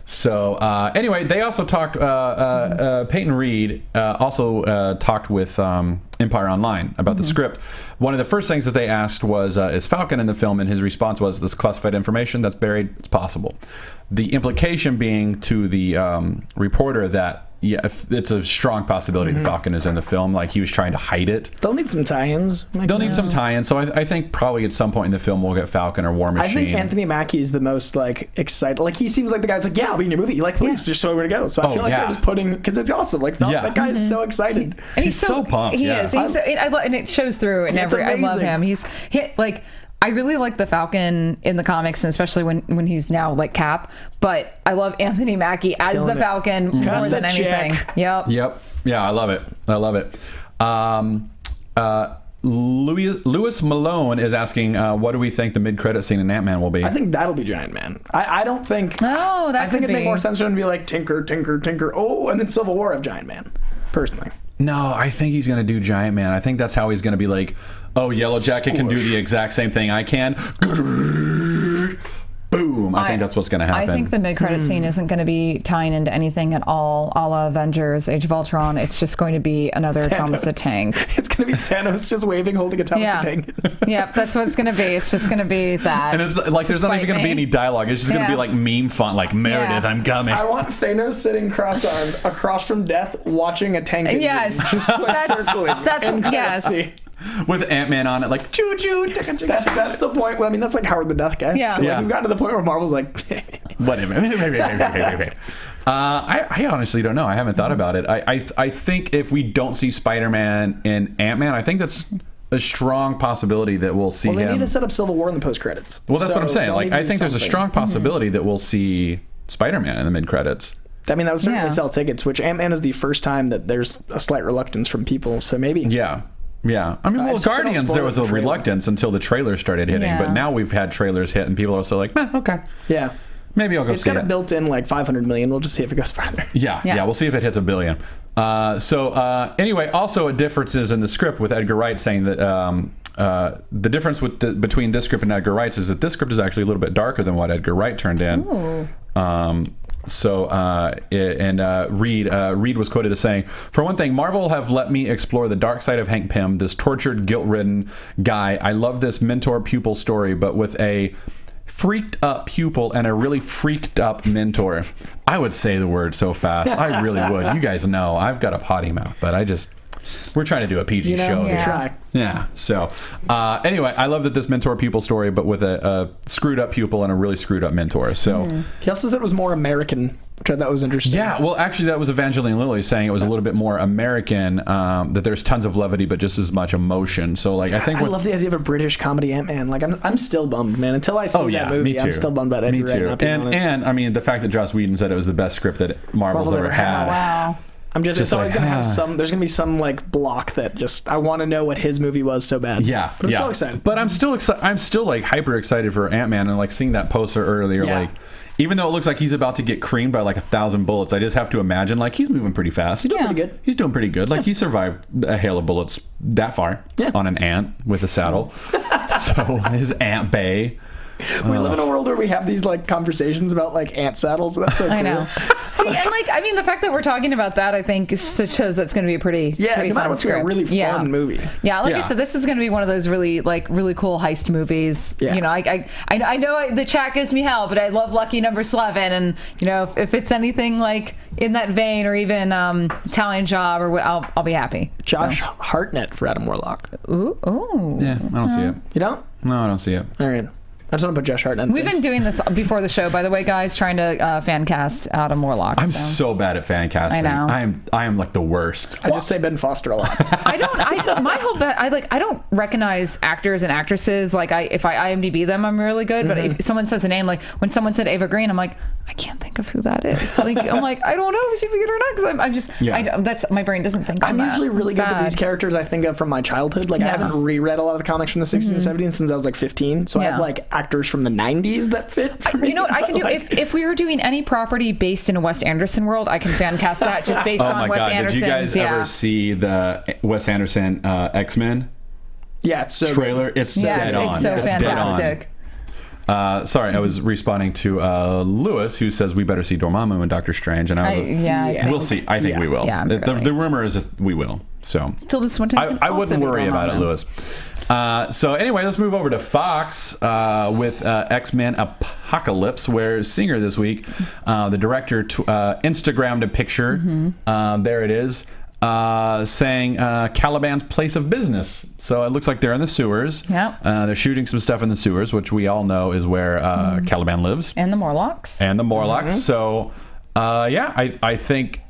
[SPEAKER 2] So anyway, they also talked, Peyton Reed also talked with Empire Online about the script. One of the first things that they asked was, is Falcon in the film? And his response was, this classified information that's buried, it's possible. The implication being to the reporter that, it's a strong possibility that Falcon is in the film. Like, he was trying to hide it.
[SPEAKER 4] They'll need some tie-ins.
[SPEAKER 2] Need some tie-ins. So I think probably at some point in the film we'll get Falcon or War Machine.
[SPEAKER 4] I think Anthony Mackie is the most, like, excited. Like, he seems like the guy that's like, yeah, I'll be in your movie. Like, please, just show me where to go. So I feel like they're just putting... Because it's awesome. Like, that guy is so excited.
[SPEAKER 3] And
[SPEAKER 2] he's so pumped.
[SPEAKER 3] He is. He's and it shows through in every... I love him. He's like... I really like the Falcon in the comics, and especially when he's now like Cap. But I love Anthony Mackie as the Falcon more than anything. Yep.
[SPEAKER 2] Yeah, I love it. Lewis Malone is asking, what do we think the mid-credit scene in Ant-Man will be?
[SPEAKER 4] I think that'll be Giant Man. I don't think...
[SPEAKER 3] No, that
[SPEAKER 4] I think it'd make more sense for him to be like Tinker, Tinker, Tinker. Oh, and then Civil War of Giant Man, personally.
[SPEAKER 2] No, I think he's going to do Giant Man. I think that's how he's going to be like, oh, Yellow Jacket can do the exact same thing I can. Boom. I think that's what's going to happen.
[SPEAKER 3] I think the mid-credit scene isn't going to be tying into anything at all, a la Avengers, Age of Ultron. It's just going to be another Thomas the Tank.
[SPEAKER 4] It's going to be Thanos just waving, holding a Thomas the Tank.
[SPEAKER 3] Yep, that's what it's going to be. It's just going to be that.
[SPEAKER 2] And it's like there's not even going to be any dialogue. It's just going to be like meme font, like, Meredith, I'm coming.
[SPEAKER 4] I want Thanos sitting cross-armed across from death, watching a tank engine.
[SPEAKER 3] Yes.
[SPEAKER 4] Just like circling.
[SPEAKER 3] Yes.
[SPEAKER 2] With Ant-Man on it, like, choo-choo.
[SPEAKER 4] That's the point. Well, I mean, that's like Howard the Duck, guys.
[SPEAKER 3] Yeah.
[SPEAKER 4] Like, we've gotten to the point where Marvel's like...
[SPEAKER 2] Whatever. I honestly don't know. I haven't thought about it. I think if we don't see Spider-Man in Ant-Man, I think that's a strong possibility that we'll see him.
[SPEAKER 4] Well, they need to set up Civil War in the post-credits.
[SPEAKER 2] Well, that's what I'm saying. Like, I think there's a strong possibility that we'll see Spider-Man in the mid-credits.
[SPEAKER 4] I mean, that would certainly sell tickets, which Ant-Man is the first time that there's a slight reluctance from people, so maybe...
[SPEAKER 2] Yeah. I mean, Guardians, there was a reluctance until the trailers started hitting, but now we've had trailers hit and people are also like, okay.
[SPEAKER 4] Yeah.
[SPEAKER 2] Maybe I'll go see it.
[SPEAKER 4] It's got a built-in, like, $500 million. We'll just see if it goes farther.
[SPEAKER 2] Yeah, we'll see if it hits $1 billion. Anyway, also a difference is in the script with Edgar Wright saying that the difference between this script and Edgar Wright's is that this script is actually a little bit darker than what Edgar Wright turned in.
[SPEAKER 3] Ooh.
[SPEAKER 2] Reed was quoted as saying, "For one thing, Marvel have let me explore the dark side of Hank Pym, this tortured, guilt-ridden guy. I love this mentor-pupil story, but with a freaked up pupil and a really freaked up mentor." I would say the word so fast. I really would. You guys know I've got a potty mouth, but we're trying to do a PG show here.
[SPEAKER 4] Try.
[SPEAKER 2] Yeah. So anyway, I love that this mentor pupil story, but with a screwed up pupil and a really screwed up mentor. So
[SPEAKER 4] he also said it was more American, which I thought was interesting.
[SPEAKER 2] Yeah. Well, actually, that was Evangeline Lilly saying it was a little bit more American. That there's tons of levity, but just as much emotion. So like, I love
[SPEAKER 4] the idea of a British comedy Ant-Man. Like I'm still bummed, man. Until I see that movie, I'm still bummed about Eddie Wright not being on it.
[SPEAKER 2] And I mean, the fact that Joss Whedon said it was the best script that Marvel's ever had.
[SPEAKER 3] Wow.
[SPEAKER 4] It's always gonna have there's gonna be some like block that I want to know what his movie was so bad.
[SPEAKER 2] Yeah.
[SPEAKER 4] But I'm so excited.
[SPEAKER 2] But I'm still like hyper excited for Ant-Man, and like seeing that poster earlier, like even though it looks like he's about to get creamed by like 1,000 bullets, I just have to imagine like he's moving pretty fast.
[SPEAKER 4] He's doing pretty good.
[SPEAKER 2] He's doing pretty good. Like he survived a hail of bullets that far on an ant with a saddle. So his Ant Bay.
[SPEAKER 4] We live in a world where we have these like conversations about like ant saddles. That's so cool.
[SPEAKER 3] I know. See, and like, I mean, the fact that we're talking about that, I think, shows that's going to be a pretty
[SPEAKER 4] no
[SPEAKER 3] fun
[SPEAKER 4] matter what's
[SPEAKER 3] script.
[SPEAKER 4] A really fun movie.
[SPEAKER 3] Yeah, like I said, this is going to be one of those really cool heist movies.
[SPEAKER 4] Yeah.
[SPEAKER 3] You know, I know the chat gives me hell, but I love Lucky Number 11, and you know, if it's anything like in that vein, or even Italian Job, or what, I'll be happy.
[SPEAKER 4] Josh Hartnett for Adam Warlock.
[SPEAKER 3] Ooh.
[SPEAKER 2] Yeah, I don't see it.
[SPEAKER 4] You don't?
[SPEAKER 2] No, I don't see it.
[SPEAKER 4] All right. I just want to put Josh Hartnett.
[SPEAKER 3] We've been doing this before the show, by the way, guys, trying to fan cast Adam Warlock.
[SPEAKER 2] I'm so bad at fan casting.
[SPEAKER 3] I know.
[SPEAKER 2] I am like the worst.
[SPEAKER 4] I just say Ben Foster a lot.
[SPEAKER 3] My whole bet, I don't recognize actors and actresses. Like if I IMDb them, I'm really good. But if someone says a name, like when someone said Ava Green, I'm like, I can't think of who that is. Like I'm like, I don't know if she'd be good or not, because I'm just that's my brain doesn't think.
[SPEAKER 4] I'm usually really good at these characters I think of from my childhood. Like I haven't reread a lot of the comics from the 60s and 70s since I was like 15. So I have like actors from the 90s that fit for me.
[SPEAKER 3] You know what I can do? If we were doing any property based in a Wes Anderson world, I can fan cast that just based on Wes Anderson's.
[SPEAKER 2] Did you guys ever see the Wes Anderson X-Men?
[SPEAKER 4] Yeah, it's so
[SPEAKER 2] trailer.
[SPEAKER 4] good.
[SPEAKER 2] It's dead on.
[SPEAKER 3] It's so fantastic.
[SPEAKER 2] Sorry, I was responding to Lewis, who says we better see Dormammu and Doctor Strange, and I was we'll see. I think we will.
[SPEAKER 3] Yeah,
[SPEAKER 2] the rumor is that we will. So
[SPEAKER 3] Tilda Swinton.
[SPEAKER 2] I wouldn't worry about it, Lewis. So anyway, let's move over to Fox with X-Men Apocalypse, where Singer this week, the director, Instagrammed a picture. There it is. Saying Caliban's place of business. So it looks like they're in the sewers.
[SPEAKER 3] Yep.
[SPEAKER 2] They're shooting some stuff in the sewers, which we all know is where Caliban lives.
[SPEAKER 3] And the Morlocks.
[SPEAKER 2] So, I think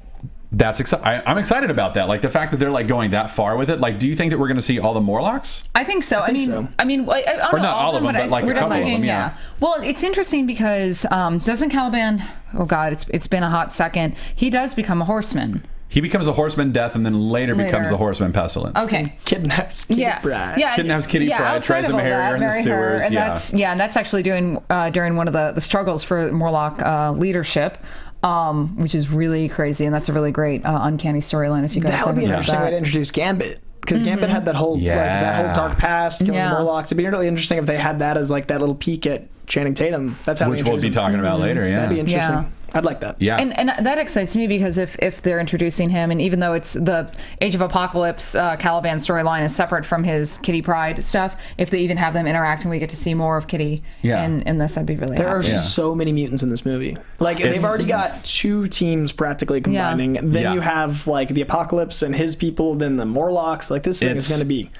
[SPEAKER 2] that's exciting. I'm excited about that. Like the fact that they're like going that far with it. Like, do you think that we're going to see all the Morlocks?
[SPEAKER 3] I think so. I mean, I don't
[SPEAKER 2] or
[SPEAKER 3] know
[SPEAKER 2] not all of them, but like a couple of them. Yeah.
[SPEAKER 3] Well, it's interesting because doesn't Caliban? Oh God, it's been a hot second. He does become a horseman.
[SPEAKER 2] He becomes a horseman death, and then later becomes the horseman pestilence.
[SPEAKER 3] Okay.
[SPEAKER 4] Kidnaps Kitty Pryde.
[SPEAKER 3] Yeah.
[SPEAKER 2] Kidnaps Kitty Pryde, tries to marry her in the sewers.
[SPEAKER 3] And that's actually during one of the struggles for Morlock leadership, which is really crazy, and that's a really great uncanny storyline. If you guys
[SPEAKER 4] that would be an interesting way to introduce Gambit. Because Gambit had that whole that whole dark past, killing the Morlocks. It'd be really interesting if they had that as like that little peek at Channing Tatum. That's how
[SPEAKER 2] which we'll be talking about later. Yeah,
[SPEAKER 4] that'd be interesting.
[SPEAKER 3] Yeah.
[SPEAKER 4] I'd like that.
[SPEAKER 2] Yeah.
[SPEAKER 3] And that excites me because if they're introducing him, and even though it's the Age of Apocalypse Caliban storyline is separate from his Kitty Pryde stuff, if they even have them interact and we get to see more of Kitty in this, I'd be really happy.
[SPEAKER 4] There are so many mutants in this movie. Like they've already got 2 teams practically combining. Then you have like the Apocalypse and his people, then the Morlocks. Like this thing is going to be...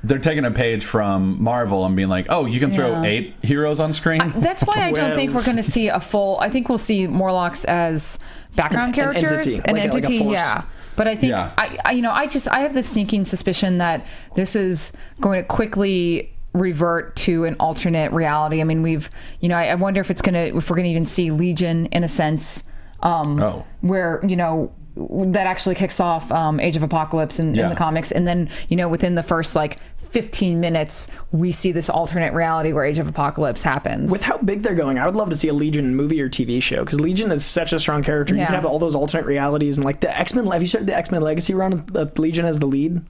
[SPEAKER 2] They're taking a page from Marvel and being like, oh, you can throw 8 heroes on screen?
[SPEAKER 3] That's why I don't think we're going to see a full... I think we'll see Morlocks as background characters. An entity,
[SPEAKER 4] like
[SPEAKER 3] But I think, I have this sneaking suspicion that this is going to quickly revert to an alternate reality. I mean, I wonder if we're going to even see Legion in a sense, where, that actually kicks off Age of Apocalypse in the comics, and then within the first like 15 minutes we see this alternate reality where Age of Apocalypse happens.
[SPEAKER 4] With how big they're going, I would love to see a Legion movie or TV show, because Legion is such a strong character. You can have all those alternate realities, and like the X-Men. Have you started the X-Men Legacy run with Legion as the lead?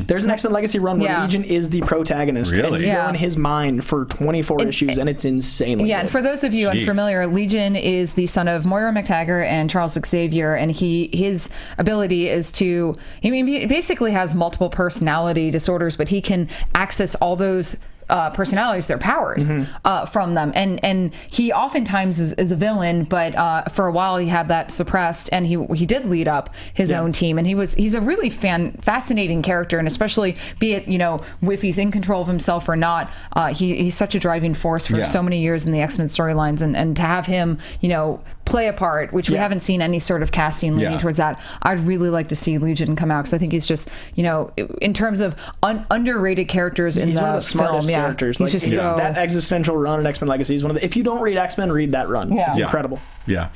[SPEAKER 4] There's an X-Men Legacy run where Legion is the protagonist.
[SPEAKER 2] Really?
[SPEAKER 4] And you go in his mind for 24 issues, and it's insanely good.
[SPEAKER 3] And for those of you unfamiliar, Legion is the son of Moira McTaggart and Charles Xavier, and his ability is to, he basically has multiple personality disorders, but he can access all those personalities, their powers from them, and he oftentimes is a villain, but for a while he had that suppressed, and he did lead up his own team, and he's a really fascinating character, and especially be it if he's in control of himself or not, he's such a driving force for so many years in the X-Men storylines, and to have him play a part, which we haven't seen any sort of casting leaning towards that. I'd really like to see Legion come out, because I think he's just in terms of underrated characters in
[SPEAKER 4] one of the smartest
[SPEAKER 3] film,
[SPEAKER 4] characters.
[SPEAKER 3] He's just so...
[SPEAKER 4] that existential run in X-Men Legacy is one of the... If you don't read X-Men, read that run. It's incredible.
[SPEAKER 2] Yeah.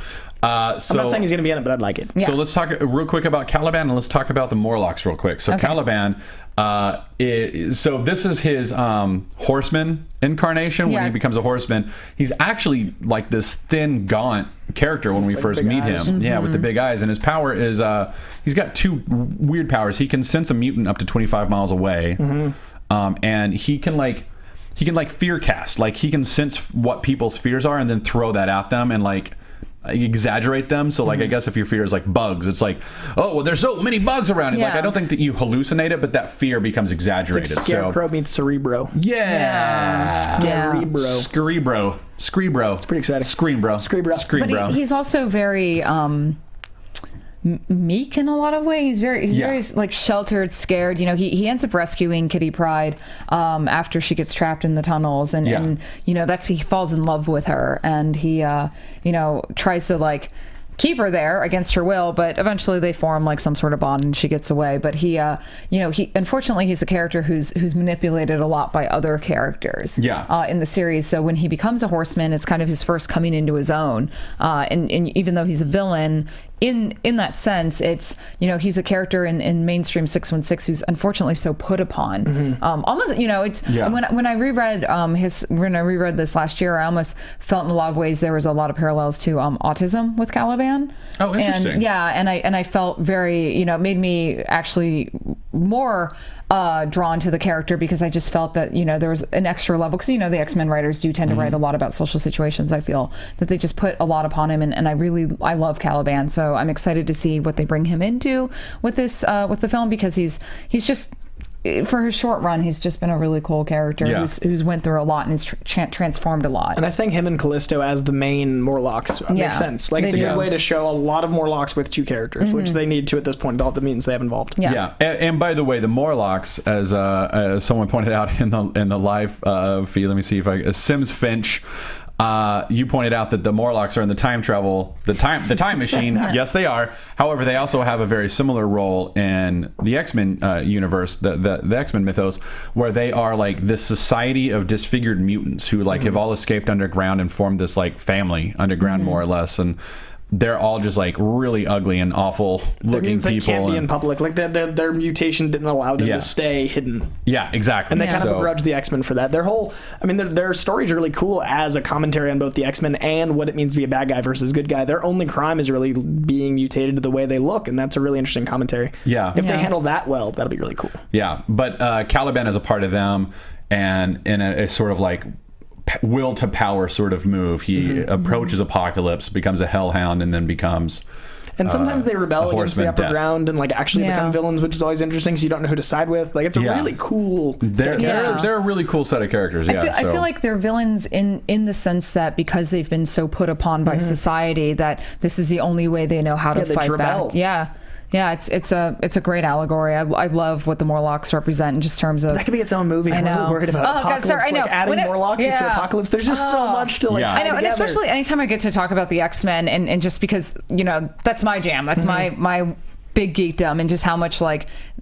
[SPEAKER 4] I'm not saying he's going to be in it, but I'd like it.
[SPEAKER 2] So let's talk real quick about Caliban, and let's talk about the Morlocks real quick. So Caliban, so this is his horseman incarnation when he becomes a horseman. He's actually like this thin, gaunt character when we first meet him. Yeah, with the big eyes. And his power is he's got two weird powers. He can sense a mutant up to 25 miles away, and he can fear cast. Like, he can sense what people's fears are and then throw that at them and exaggerate them. So I guess if your fear is like bugs, it's like, oh well, there's so many bugs around. I don't think that you hallucinate it, but that fear becomes exaggerated.
[SPEAKER 4] It's like Scarecrow meets Cerebro.
[SPEAKER 2] Cerebro. It's
[SPEAKER 4] pretty exciting.
[SPEAKER 2] Scream,
[SPEAKER 3] but he's also very meek in a lot of ways. He's very like sheltered, scared. He ends up rescuing Kitty Pryde after she gets trapped in the tunnels, and he falls in love with her, and he tries to keep her there against her will, but eventually they form some sort of bond and she gets away. But he unfortunately he's a character who's manipulated a lot by other characters in the series. So when he becomes a horseman, it's kind of his first coming into his own, and even though he's a villain in that sense, it's he's a character in mainstream 616 who's unfortunately so put upon. Almost it's when I reread this last year, I almost felt in a lot of ways there was a lot of parallels to autism with Caliban.
[SPEAKER 2] Oh, interesting.
[SPEAKER 3] And I felt very it made me actually more drawn to the character, because I just felt that there was an extra level, because the X-Men writers do tend to write a lot about social situations. I feel that they just put a lot upon him, and I love Caliban, so I'm excited to see what they bring him into with this with the film, because he's just, for his short run, he's just been a really cool character who's went through a lot and has transformed a lot. And
[SPEAKER 4] I think him and Callisto as the main Morlocks makes sense. It's a good way to show a lot of Morlocks with two characters, which they need to at this point, with all the mutants they have involved.
[SPEAKER 2] And by the way, the Morlocks, as someone pointed out in the live feed, let me see if Sims Finch, you pointed out that the Morlocks are in the time machine. Yes, they are. However, they also have a very similar role in the X-Men universe, the X-Men mythos, where they are this society of disfigured mutants who have all escaped underground and formed this family underground, more or less, and they're all just really ugly and awful looking people. They
[SPEAKER 4] can't be in public. Their mutation didn't allow them to stay hidden.
[SPEAKER 2] Yeah, exactly.
[SPEAKER 4] And they kind of begrudge the X-Men for that. Their story's really cool as a commentary on both the X-Men and what it means to be a bad guy versus good guy. Their only crime is really being mutated to the way they look, and that's a really interesting commentary.
[SPEAKER 2] Yeah.
[SPEAKER 4] If they handle that well, that'll be really cool.
[SPEAKER 2] Yeah, but Caliban is a part of them, and in a sort of will to power sort of move. He approaches Apocalypse, becomes a hellhound, and then becomes
[SPEAKER 4] and sometimes they rebel against the upper ground and actually become villains, which is always interesting, so you don't know who to side with. It's a really cool
[SPEAKER 2] they're a really cool set of characters.
[SPEAKER 3] I feel like they're villains in the sense that because they've been so put upon by society that this is the only way they know how to fight back. Yeah, it's a great allegory. I love what the Morlocks represent in just terms of...
[SPEAKER 4] That could be its own movie. I'm really worried about Apocalypse. God, sorry, adding Morlocks to Apocalypse. There's just so much to
[SPEAKER 3] I know, and especially anytime I get to talk about the X-Men, and just because, that's my jam. That's my big geekdom, and just how much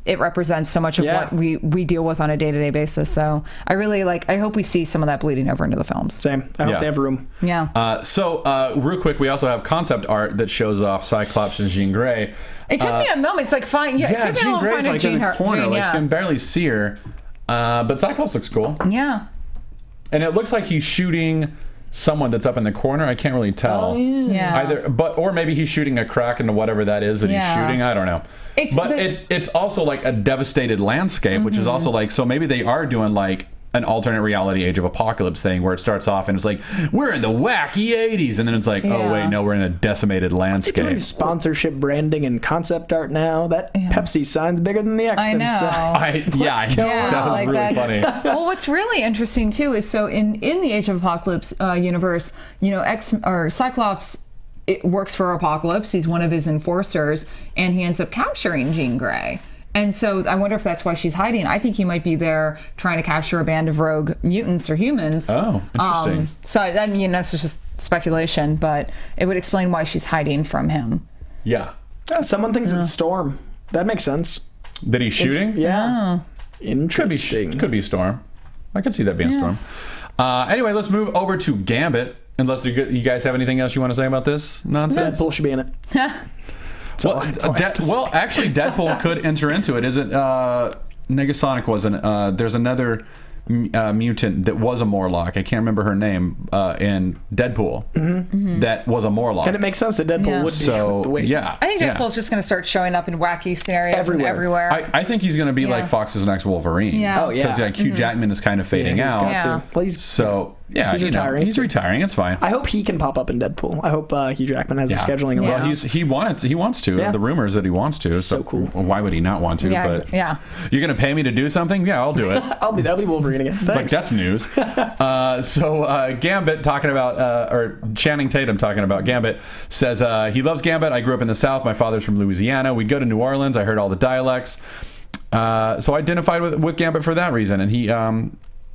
[SPEAKER 3] it represents so much of what we deal with on a day-to-day basis. So I really I hope we see some of that bleeding over into the films.
[SPEAKER 4] Same. I hope they have room.
[SPEAKER 3] Yeah.
[SPEAKER 2] So real quick, we also have concept art that shows off Cyclops and Jean Grey.
[SPEAKER 3] It took me a moment. It's fine. Yeah, it took me a little
[SPEAKER 2] Jean Grey's in the corner. You can barely see her. But Cyclops looks cool.
[SPEAKER 3] Yeah.
[SPEAKER 2] And it looks like he's shooting someone that's up in the corner. I can't really tell.
[SPEAKER 3] Yeah.
[SPEAKER 2] Or maybe he's shooting a crack into whatever that is that he's shooting. I don't know. It's also like a devastated landscape, which is also like, so maybe they are doing like an alternate reality Age of Apocalypse thing where it starts off and it's like, we're in the wacky 80s, and then it's like, oh wait, no, we're in a decimated landscape.
[SPEAKER 4] They're doing sponsorship branding and concept art now. That Pepsi sign's bigger than the X-Men.
[SPEAKER 3] I know.
[SPEAKER 2] That was really funny.
[SPEAKER 3] Well, what's really interesting too is, so in the Age of Apocalypse universe, Cyclops, it works for Apocalypse. He's one of his enforcers, and he ends up capturing Jean Grey. And so I wonder if that's why she's hiding. I think he might be there trying to capture a band of rogue mutants or humans.
[SPEAKER 2] Oh, interesting.
[SPEAKER 3] So, I mean, that's just speculation, but it would explain why she's hiding from him.
[SPEAKER 2] Yeah.
[SPEAKER 4] Someone thinks it's Storm. That makes sense.
[SPEAKER 2] That he's shooting?
[SPEAKER 4] Yeah. Interesting.
[SPEAKER 2] Could be Storm. I could see that being Storm. Anyway, let's move over to Gambit. Unless you guys have anything else you want to say about this nonsense?
[SPEAKER 4] Deadpool should be in it.
[SPEAKER 2] Well, actually, Deadpool could enter into it. Isn't Negasonic wasn't? There's another mutant that was a Morlock. I can't remember her name in Deadpool. That was a Morlock.
[SPEAKER 4] And it makes sense that Deadpool would be.
[SPEAKER 2] So,
[SPEAKER 4] the way
[SPEAKER 2] yeah.
[SPEAKER 3] I think Deadpool's just going to start showing up in wacky scenarios everywhere.
[SPEAKER 2] I think he's going to be like Fox's next Wolverine.
[SPEAKER 3] Yeah.
[SPEAKER 4] Oh, yeah.
[SPEAKER 2] Because like Hugh Jackman is kind of fading out.
[SPEAKER 4] Well,
[SPEAKER 2] he's retiring. He's retiring. It's fine.
[SPEAKER 4] I hope he can pop up in Deadpool. I hope Hugh Jackman has the scheduling allowed.
[SPEAKER 2] Well, he wants to.
[SPEAKER 4] Yeah.
[SPEAKER 2] The rumors that he wants to.
[SPEAKER 4] So cool.
[SPEAKER 2] Why would he not want to? But you're going to pay me to do something? Yeah, I'll do it.
[SPEAKER 4] That'll be Wolverine again. Thanks.
[SPEAKER 2] Like, that's news. So Gambit talking about, or Channing Tatum talking about Gambit, says he loves Gambit. I grew up in the South. My father's from Louisiana. We'd go to New Orleans. I heard all the dialects. So I identified with Gambit for that reason. And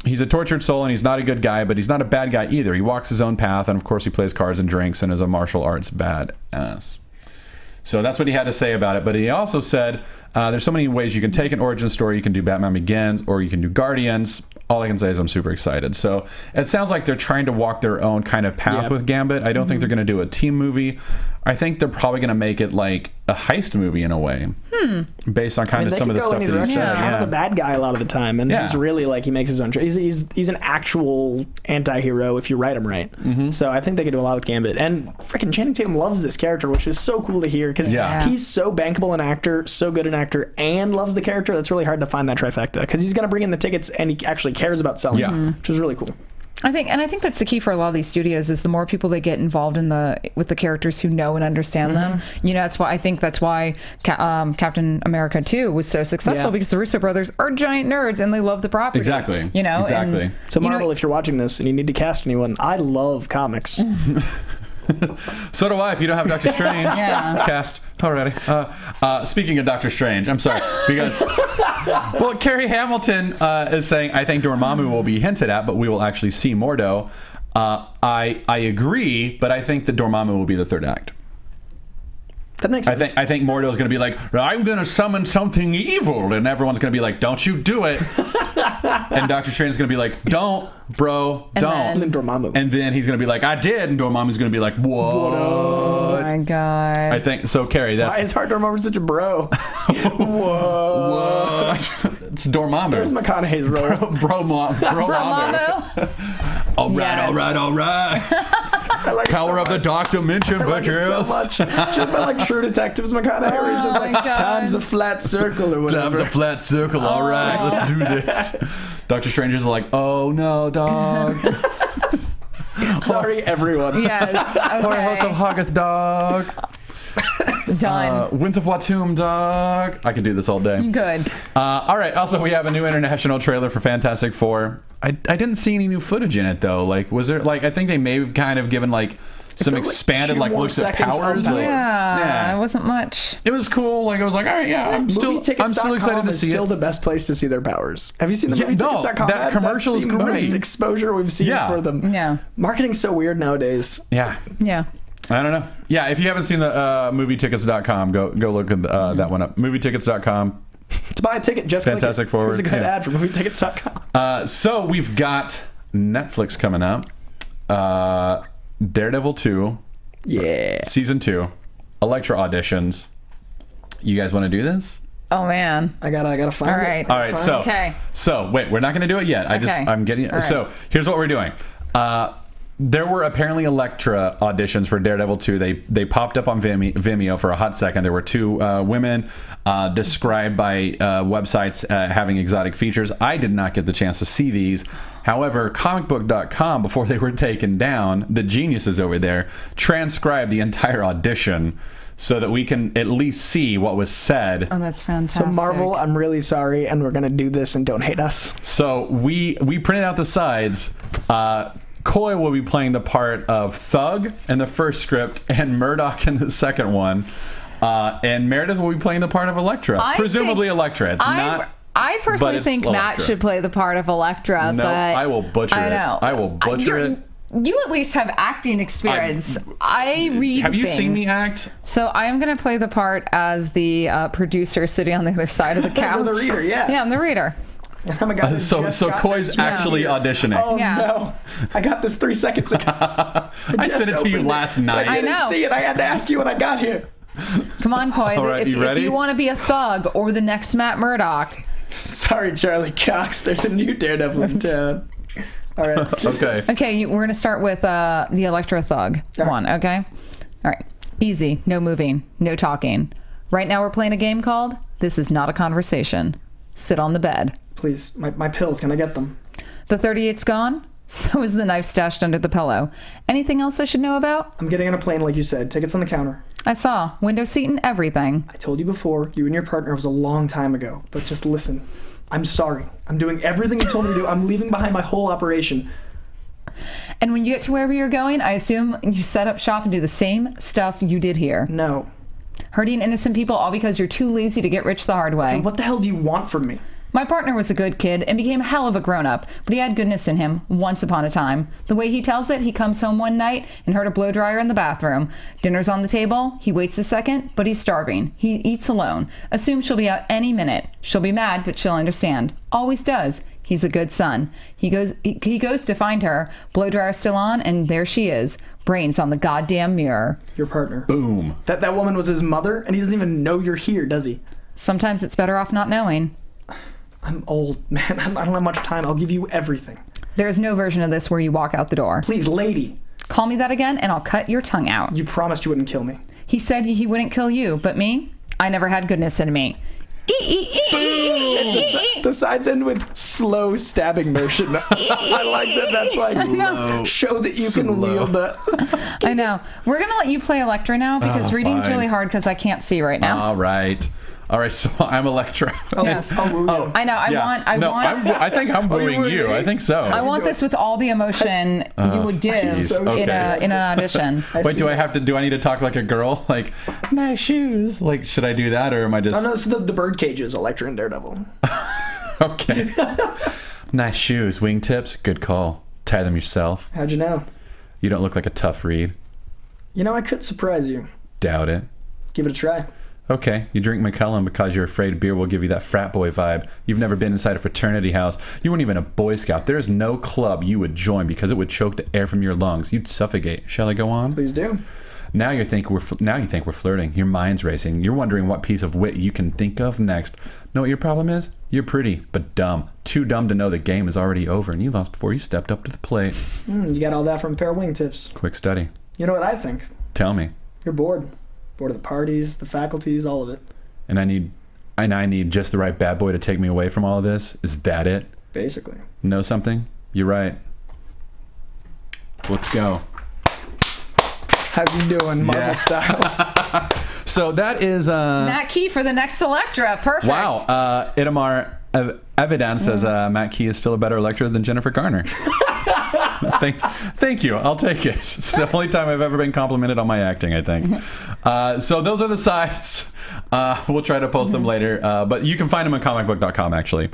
[SPEAKER 2] he's a tortured soul, and he's not a good guy, but he's not a bad guy either. He walks his own path, and of course he plays cards and drinks and is a martial arts badass. So that's what he had to say about it. But he also said there's so many ways you can take an origin story. You can do Batman Begins, or you can do Guardians. All I can say is I'm super excited. So it sounds like they're trying to walk their own kind of path with Gambit. I don't think they're going to do a team movie. I think they're probably going to make it like a heist movie in a way, based on kind of some of the stuff that he said.
[SPEAKER 4] He's kind of the bad guy a lot of the time, and he's really like, he makes his own choice. He's an actual anti-hero if you write him right. So I think they could do a lot with Gambit. And freaking Channing Tatum loves this character, which is so cool to hear, because he's so bankable an actor, so good an actor, and loves the character. That's really hard to find that trifecta, because he's going to bring in the tickets and he actually cares about selling them, which is really cool.
[SPEAKER 3] I think that's the key for a lot of these studios, is the more people they get involved with the characters who know and understand them. That's why Captain America 2 was so successful, because the Russo brothers are giant nerds and they love the property.
[SPEAKER 2] Exactly.
[SPEAKER 3] Exactly.
[SPEAKER 4] And, so Marvel, if you're watching this and you need to cast anyone, I love comics.
[SPEAKER 2] So do I. If you don't have Doctor Strange cast already. Speaking of Doctor Strange, I'm sorry, because Carrie Hamilton is saying, I think Dormammu will be hinted at, but we will actually see Mordo. I agree, but I think that Dormammu will be the third act.
[SPEAKER 4] That makes sense.
[SPEAKER 2] I think Mordo's going to be like, I'm going to summon something evil, and everyone's going to be like, don't you do it. And Doctor Strange is going to be like, don't, bro, don't.
[SPEAKER 4] And then Dormammu.
[SPEAKER 2] And then he's going to be like, I did, and Dormammu's going to be like, what?
[SPEAKER 3] Oh my god.
[SPEAKER 2] I think so, Carrie. That's
[SPEAKER 4] why is Hard Dormammu such a bro?
[SPEAKER 2] What? It's Dormammu.
[SPEAKER 4] There's McConaughey's role.
[SPEAKER 3] Dormammu.
[SPEAKER 2] All right. Power of the dark dimension, bitches.
[SPEAKER 4] So much. Just about like True Detectives McConaughey, where he's just like, time's a flat circle or whatever.
[SPEAKER 2] Time's a flat circle. All right, let's do this. Doctor Strange is like, oh no, dog.
[SPEAKER 4] Sorry, everyone.
[SPEAKER 3] Yes. Okay.
[SPEAKER 2] House of Hoggith, dog.
[SPEAKER 3] Done.
[SPEAKER 2] Winds of Watum, dog. I could do this all day.
[SPEAKER 3] Good.
[SPEAKER 2] All right. Also, we have a new international trailer for Fantastic Four. I didn't see any new footage in it though. Like, was there I think they may have kind of given like some expanded looks at powers.
[SPEAKER 3] It wasn't much.
[SPEAKER 2] It was cool. Like, I was like, all right, I'm still excited to see it.
[SPEAKER 4] Still the best place to see their powers. Have you seen the movietickets.com?
[SPEAKER 2] That commercial is great.
[SPEAKER 4] Most exposure we've seen for them.
[SPEAKER 3] Yeah.
[SPEAKER 4] Marketing's so weird nowadays.
[SPEAKER 2] Yeah. I don't know. Yeah, if you haven't seen the movietickets.com, go look at that one up. Movietickets.com.
[SPEAKER 4] To buy a ticket, just
[SPEAKER 2] Fantastic Forward.
[SPEAKER 4] Here's a good ad for movietickets.com.
[SPEAKER 2] So we've got Netflix coming up. Daredevil 2.
[SPEAKER 4] Yeah.
[SPEAKER 2] Season 2. Elektra auditions. You guys want to do this?
[SPEAKER 3] Oh man.
[SPEAKER 4] I gotta find it.
[SPEAKER 2] All right. So wait, we're not going to do it yet. I'm getting.
[SPEAKER 3] Right.
[SPEAKER 2] So here's what we're doing. there were apparently Elektra auditions for Daredevil 2. They popped up on Vimeo for a hot second. There were 2 women described by websites having exotic features. I did not get the chance to see these. However, comicbook.com, before they were taken down, the geniuses over there transcribed the entire audition so that we can at least see what was said.
[SPEAKER 3] Oh, that's fantastic.
[SPEAKER 4] So Marvel, I'm really sorry, and we're going to do this, and don't hate us.
[SPEAKER 2] So we printed out the sides. Coy will be playing the part of Thug in the first script and Murdoch in the second one. And Meredith will be playing the part of Elektra. Presumably Elektra. It's not...
[SPEAKER 3] I personally think
[SPEAKER 2] Elektra.
[SPEAKER 3] Matt should play the part of Elektra,
[SPEAKER 2] No,
[SPEAKER 3] but
[SPEAKER 2] I will butcher it.
[SPEAKER 3] I know.
[SPEAKER 2] I will butcher it.
[SPEAKER 3] You at least have acting experience. I read
[SPEAKER 2] Have you
[SPEAKER 3] things.
[SPEAKER 2] seen me act?
[SPEAKER 3] So I am going to play the part as the producer sitting on the other side of the couch.
[SPEAKER 4] You're the reader, yeah.
[SPEAKER 3] Yeah, I'm the reader.
[SPEAKER 4] Oh my God,
[SPEAKER 2] So Coy's actually auditioning.
[SPEAKER 4] Oh
[SPEAKER 3] Yeah.
[SPEAKER 4] no! I got this 3 seconds ago.
[SPEAKER 2] I sent it to you last night.
[SPEAKER 4] I didn't
[SPEAKER 3] know.
[SPEAKER 4] see it. I had to ask you when I got here.
[SPEAKER 3] Come on, Coy.
[SPEAKER 2] All right, you ready?
[SPEAKER 3] If you want to be a thug or the next Matt Murdock.
[SPEAKER 4] Sorry, Charlie Cox. There's a new Daredevil in town. All right. Let's do
[SPEAKER 2] Okay.
[SPEAKER 4] this.
[SPEAKER 3] Okay, we're going to start with the Elektra Thug one, okay? All right. Easy. No moving. No talking. Right now we're playing a game called This Is Not a Conversation. Sit on the bed.
[SPEAKER 4] Please, my pills. Can I get them?
[SPEAKER 3] The 38's gone. So is the knife stashed under the pillow. Anything else I should know about?
[SPEAKER 4] I'm getting on a plane, like you said. Tickets on the counter.
[SPEAKER 3] I saw. Window seat and everything.
[SPEAKER 4] I told you before, you and your partner was a long time ago. But just listen. I'm sorry. I'm doing everything you told me to do. I'm leaving behind my whole operation.
[SPEAKER 3] And when you get to wherever you're going, I assume you set up shop and do the same stuff you did here.
[SPEAKER 4] No.
[SPEAKER 3] Hurting innocent people all because you're too lazy to get rich the hard way.
[SPEAKER 4] What the hell do you want from me?
[SPEAKER 3] My partner was a good kid and became a hell of a grown-up, but he had goodness in him once upon a time. The way he tells it, he comes home one night and heard a blow dryer in the bathroom. Dinner's on the table. He waits a second, but he's starving. He eats alone. Assumes she'll be out any minute. She'll be mad, but she'll understand. Always does. He's a good son. He goes to find her. Blow dryer still on, and there she is. Brains on the goddamn mirror.
[SPEAKER 4] Your partner.
[SPEAKER 2] Boom.
[SPEAKER 4] That woman was his mother, and he doesn't even know you're here, does he?
[SPEAKER 3] Sometimes it's better off not knowing.
[SPEAKER 4] I'm old, man. I don't have much time. I'll give you everything.
[SPEAKER 3] There is no version of this where you walk out the door.
[SPEAKER 4] Please, lady.
[SPEAKER 3] Call me that again, and I'll cut your tongue out.
[SPEAKER 4] You promised you wouldn't kill me.
[SPEAKER 3] He said he wouldn't kill you, but me? I never had goodness in me.
[SPEAKER 4] The sides end with slow stabbing motion. I like that. That's like show that you can wield the.
[SPEAKER 3] I know. We're gonna let you play Elektra now because reading's
[SPEAKER 2] fine.
[SPEAKER 3] really hard because I can't see right now.
[SPEAKER 2] All right. So I'm Elektra.
[SPEAKER 3] Yes.
[SPEAKER 4] I'll woo you.
[SPEAKER 3] I know.
[SPEAKER 2] I think I'm booing you. I think so.
[SPEAKER 3] I want this with all the emotion you would give
[SPEAKER 2] Jeez,
[SPEAKER 3] in
[SPEAKER 2] okay.
[SPEAKER 3] an audition.
[SPEAKER 2] Wait, do I need to talk like a girl? Like, nice shoes. Like, should I do that or am I just...
[SPEAKER 4] Oh, no, this is the bird cages, Elektra and Daredevil.
[SPEAKER 2] Okay. Nice shoes. Wingtips. Good call. Tie them yourself.
[SPEAKER 4] How'd you know?
[SPEAKER 2] You don't look like a tough read.
[SPEAKER 4] You know, I could surprise you.
[SPEAKER 2] Doubt it.
[SPEAKER 4] Give it a try.
[SPEAKER 2] Okay, you drink McCullum because you're afraid beer will give you that frat boy vibe. You've never been inside a fraternity house. You weren't even a Boy Scout. There is no club you would join because it would choke the air from your lungs. You'd suffocate. Shall I go on?
[SPEAKER 4] Please do.
[SPEAKER 2] Now you think we're flirting. Your mind's racing. You're wondering what piece of wit you can think of next. Know what your problem is? You're pretty, but dumb. Too dumb to know the game is already over and you lost before you stepped up to the plate.
[SPEAKER 4] You got all that from a pair of wingtips.
[SPEAKER 2] Quick study.
[SPEAKER 4] You know what I think?
[SPEAKER 2] Tell me.
[SPEAKER 4] You're bored. Bored of the parties, the faculties, all of it.
[SPEAKER 2] And I need just the right bad boy to take me away from all of this? Is that it?
[SPEAKER 4] Basically.
[SPEAKER 2] Know something? You're right. Let's go.
[SPEAKER 4] How you doing, Marvel style?
[SPEAKER 2] So that is
[SPEAKER 3] Matt Key for the next Elektra. Perfect.
[SPEAKER 2] Wow. Itamar Evidence says Matt Key is still a better Elektra than Jennifer Garner. Thank you. I'll take it. It's the only time I've ever been complimented on my acting, I think. So those are the sites. We'll try to post them later, but you can find them on comicbook.com, actually.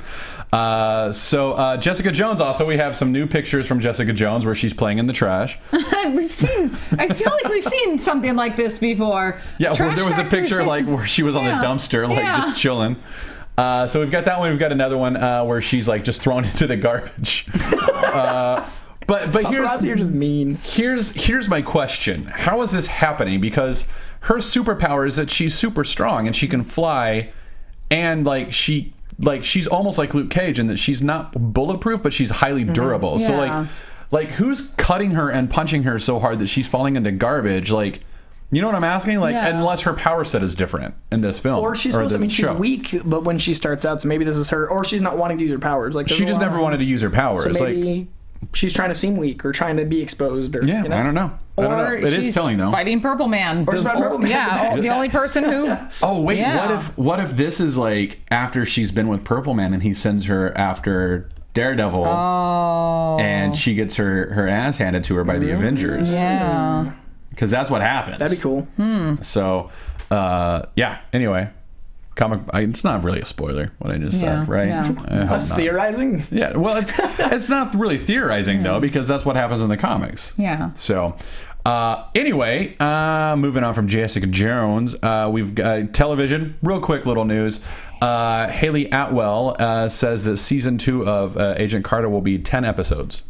[SPEAKER 2] So Jessica Jones, also, we have some new pictures from Jessica Jones where she's playing in the trash.
[SPEAKER 3] I feel like we've seen something like this before.
[SPEAKER 2] Yeah,
[SPEAKER 3] Trash
[SPEAKER 2] there was a
[SPEAKER 3] Factory
[SPEAKER 2] picture like where she was on the dumpster, like just chilling. So we've got that one. We've got another one where she's like just thrown into the garbage. But
[SPEAKER 4] You're just mean.
[SPEAKER 2] Here's my question: how is this happening? Because her superpower is that she's super strong and she can fly, and she's almost like Luke Cage in that she's not bulletproof, but she's highly durable.
[SPEAKER 3] Yeah.
[SPEAKER 2] So like, who's cutting her and punching her so hard that she's falling into garbage? Like, you know what I'm asking? Like, unless her power set is different in this film.
[SPEAKER 4] Or she's supposed to, I mean, she's weak, but when she starts out, so maybe this is her, or she's not wanting to use her powers. Like,
[SPEAKER 2] she just never wanted to use her powers.
[SPEAKER 4] So maybe she's trying to seem weak or trying to be exposed. Or,
[SPEAKER 2] yeah,
[SPEAKER 4] you know?
[SPEAKER 2] I don't know.
[SPEAKER 3] Or
[SPEAKER 2] it is telling, though.
[SPEAKER 3] Fighting Purple Man.
[SPEAKER 4] Or Purple Man.
[SPEAKER 3] Yeah, the only person who...
[SPEAKER 2] Oh, wait, what if this is, like, after she's been with Purple Man and he sends her after Daredevil and she gets her ass handed to her by the Avengers.
[SPEAKER 3] Yeah.
[SPEAKER 2] Because that's what happens.
[SPEAKER 4] That'd be cool.
[SPEAKER 2] So, anyway, it's not really a spoiler what I just said, right?
[SPEAKER 3] Yeah.
[SPEAKER 4] Us theorizing?
[SPEAKER 2] Yeah, well, it's not really theorizing, though, because that's what happens in the comics.
[SPEAKER 3] Yeah.
[SPEAKER 2] So, anyway, moving on from Jessica Jones, we've got television. Real quick little news. Haley Atwell says that season 2 of Agent Carter will be 10 episodes.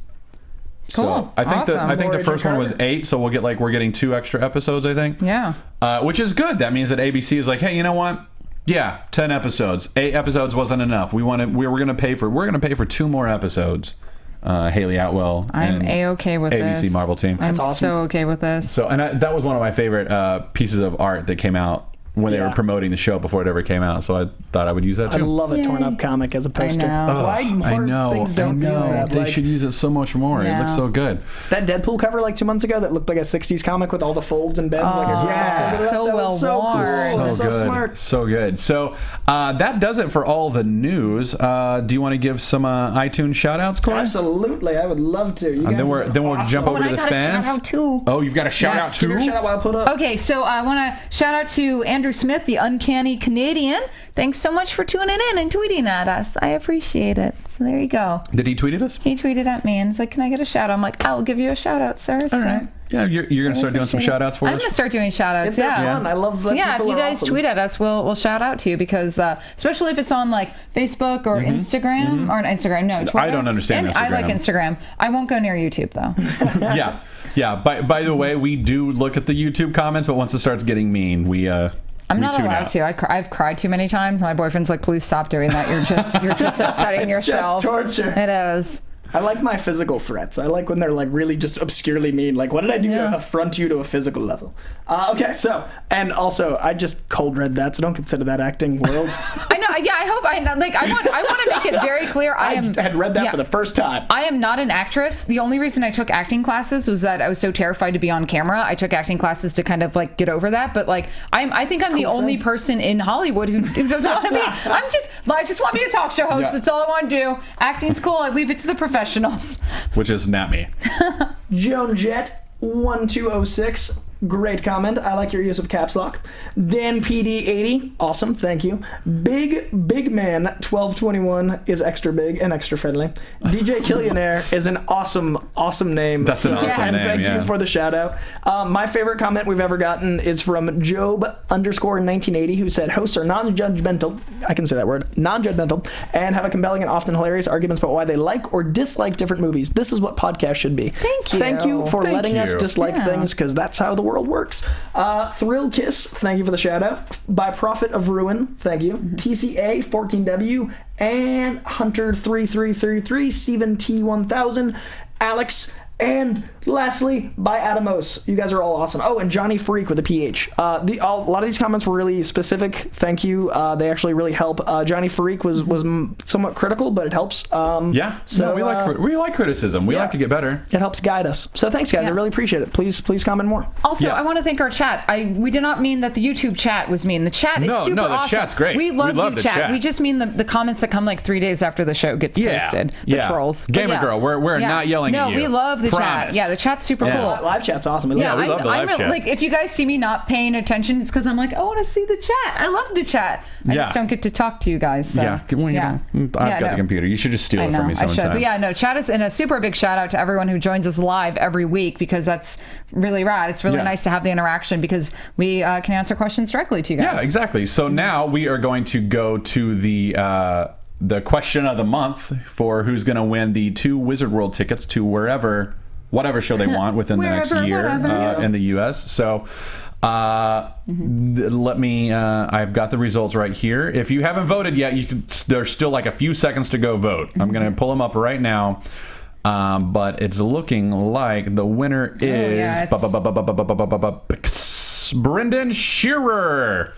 [SPEAKER 3] Cool.
[SPEAKER 2] So I think the first one was 8, so we're getting 2 extra episodes, I think.
[SPEAKER 3] Yeah.
[SPEAKER 2] Which is good. That means that ABC is like, hey, you know what? Yeah, 10 episodes. 8 episodes wasn't enough. We're going to pay for 2 more episodes. Haley Atwell.
[SPEAKER 3] I'm A-okay with
[SPEAKER 2] ABC
[SPEAKER 3] this.
[SPEAKER 2] Marvel team.
[SPEAKER 3] I'm
[SPEAKER 4] awesome.
[SPEAKER 3] so okay with this.
[SPEAKER 2] So, and that was one of my favorite pieces of art that came out when they were promoting the show before it ever came out. So I thought I would use that too.
[SPEAKER 4] I love a torn up comic as a poster.
[SPEAKER 3] I know.
[SPEAKER 4] Why more things don't use that?
[SPEAKER 2] They should use it so much more.
[SPEAKER 3] Yeah.
[SPEAKER 2] It looks so good.
[SPEAKER 4] That Deadpool cover like 2 months ago that looked like a 60s comic with all the folds and bends.
[SPEAKER 3] So well worn.
[SPEAKER 4] So
[SPEAKER 2] good.
[SPEAKER 4] smart.
[SPEAKER 2] So good. So that does it for all the news. Do you want to give some iTunes shout outs, Coy?
[SPEAKER 4] Absolutely. I would love to.
[SPEAKER 2] And then we'll jump over to the fans.
[SPEAKER 3] Shout out too.
[SPEAKER 2] Oh, you've got a shout out too?
[SPEAKER 4] Shout out while I put up.
[SPEAKER 3] Okay, so I want to shout out to Andrew Smith, the Uncanny Canadian. Thanks so much for tuning in and tweeting at us. I appreciate it. So there you go.
[SPEAKER 2] Did he tweet at us?
[SPEAKER 3] He tweeted at me and he's like, "Can I get a shout out?" I'm like, "I'll give you a shout out, sir."
[SPEAKER 2] All right. Yeah, you're going to start doing some shout outs for us?
[SPEAKER 3] I'm going to start doing shout outs.
[SPEAKER 4] They're fun. I love that.
[SPEAKER 3] Yeah, if
[SPEAKER 4] people
[SPEAKER 3] you
[SPEAKER 4] are
[SPEAKER 3] guys
[SPEAKER 4] awesome.
[SPEAKER 3] tweet at us, we'll shout out to you because especially if it's on like Facebook or Instagram or Instagram. No, Twitter.
[SPEAKER 2] I don't understand Instagram.
[SPEAKER 3] I like Instagram. I won't go near YouTube though.
[SPEAKER 2] Yeah. By the way, we do look at the YouTube comments, but once it starts getting mean,
[SPEAKER 3] I'm not allowed to. I've cried too many times. My boyfriend's like, "Please stop doing that. You're just upsetting yourself."
[SPEAKER 4] Just torture.
[SPEAKER 3] It is.
[SPEAKER 4] I like my physical threats. I like when they're like really just obscurely mean. Like, what did I do to affront you to a physical level? Okay, so, and also, I just cold read that, so don't consider that acting world.
[SPEAKER 3] I know. Yeah, I hope I want to make it very clear.
[SPEAKER 4] I had read that for the first time.
[SPEAKER 3] I am not an actress. The only reason I took acting classes was that I was so terrified to be on camera. I took acting classes to kind of like get over that. But like, I think I'm the only person in Hollywood who doesn't want to be. I just want to be a talk show host.
[SPEAKER 2] Yeah.
[SPEAKER 3] That's all I want to do. Acting's cool. I leave it to the professionals.
[SPEAKER 2] Which is not me.
[SPEAKER 4] Joan Jett 1206. Great comment. I like your use of caps lock. Dan PD80. Awesome. Thank you. Big Man 1221 is extra big and extra friendly. DJ Killionaire is an awesome name.
[SPEAKER 2] That's an awesome name.
[SPEAKER 4] Thank you for the shout out. My favorite comment we've ever gotten is from Job_1980, who said hosts are non-judgmental. I can say that word. Non-judgmental and have a compelling and often hilarious arguments about why they like or dislike different movies. This is what podcasts should be.
[SPEAKER 3] Thank you.
[SPEAKER 4] Thank you for letting us dislike
[SPEAKER 3] Yeah.
[SPEAKER 4] things because that's how the world works. Thrill Kiss, thank you for the shout out. By Prophet of Ruin, thank you. TCA 14W and Hunter 3333, Stephen T1000, Alex, and lastly by Adamos. You guys are all awesome. Oh, and Johnny Freak with a PH. A lot of these comments were really specific. Thank you. They actually really help. Johnny Freak was somewhat critical, but it helps.
[SPEAKER 2] So we like criticism. We like to get better.
[SPEAKER 4] It helps guide us. So thanks, guys. I really appreciate it. Please comment more.
[SPEAKER 3] Also, I want to thank our chat. We did not mean that the YouTube chat was mean. The chat is super awesome.
[SPEAKER 2] No, the chat's great.
[SPEAKER 3] We love
[SPEAKER 2] the chat.
[SPEAKER 3] We just mean the comments that come like 3 days after the show gets posted. The trolls.
[SPEAKER 2] Gamer Girl, we're not yelling at you.
[SPEAKER 3] No, we love the
[SPEAKER 2] Promise.
[SPEAKER 3] chat. Yeah, the chat's super cool.
[SPEAKER 4] Live chat's awesome.
[SPEAKER 2] we love the live chat.
[SPEAKER 3] Like, if you guys see me not paying attention, it's because I'm like, I want to see the chat. I love the chat. I just don't get to talk to you guys. So.
[SPEAKER 2] I've got the computer. You should just steal it from me sometime.
[SPEAKER 3] But yeah, no, chat is, and a super big shout out to everyone who joins us live every week because that's really rad. It's really nice to have the interaction because we can answer questions directly to you guys.
[SPEAKER 2] Yeah, exactly. So now we are going to go to the question of the month for who's going to win the 2 Wizard World tickets to whatever show they want within the next year in the U.S. So let me I've got the results right here. If you haven't voted yet, there's still like a few seconds to go vote. I'm going to pull them up right now. but it's looking like the winner is Brendan Shearer,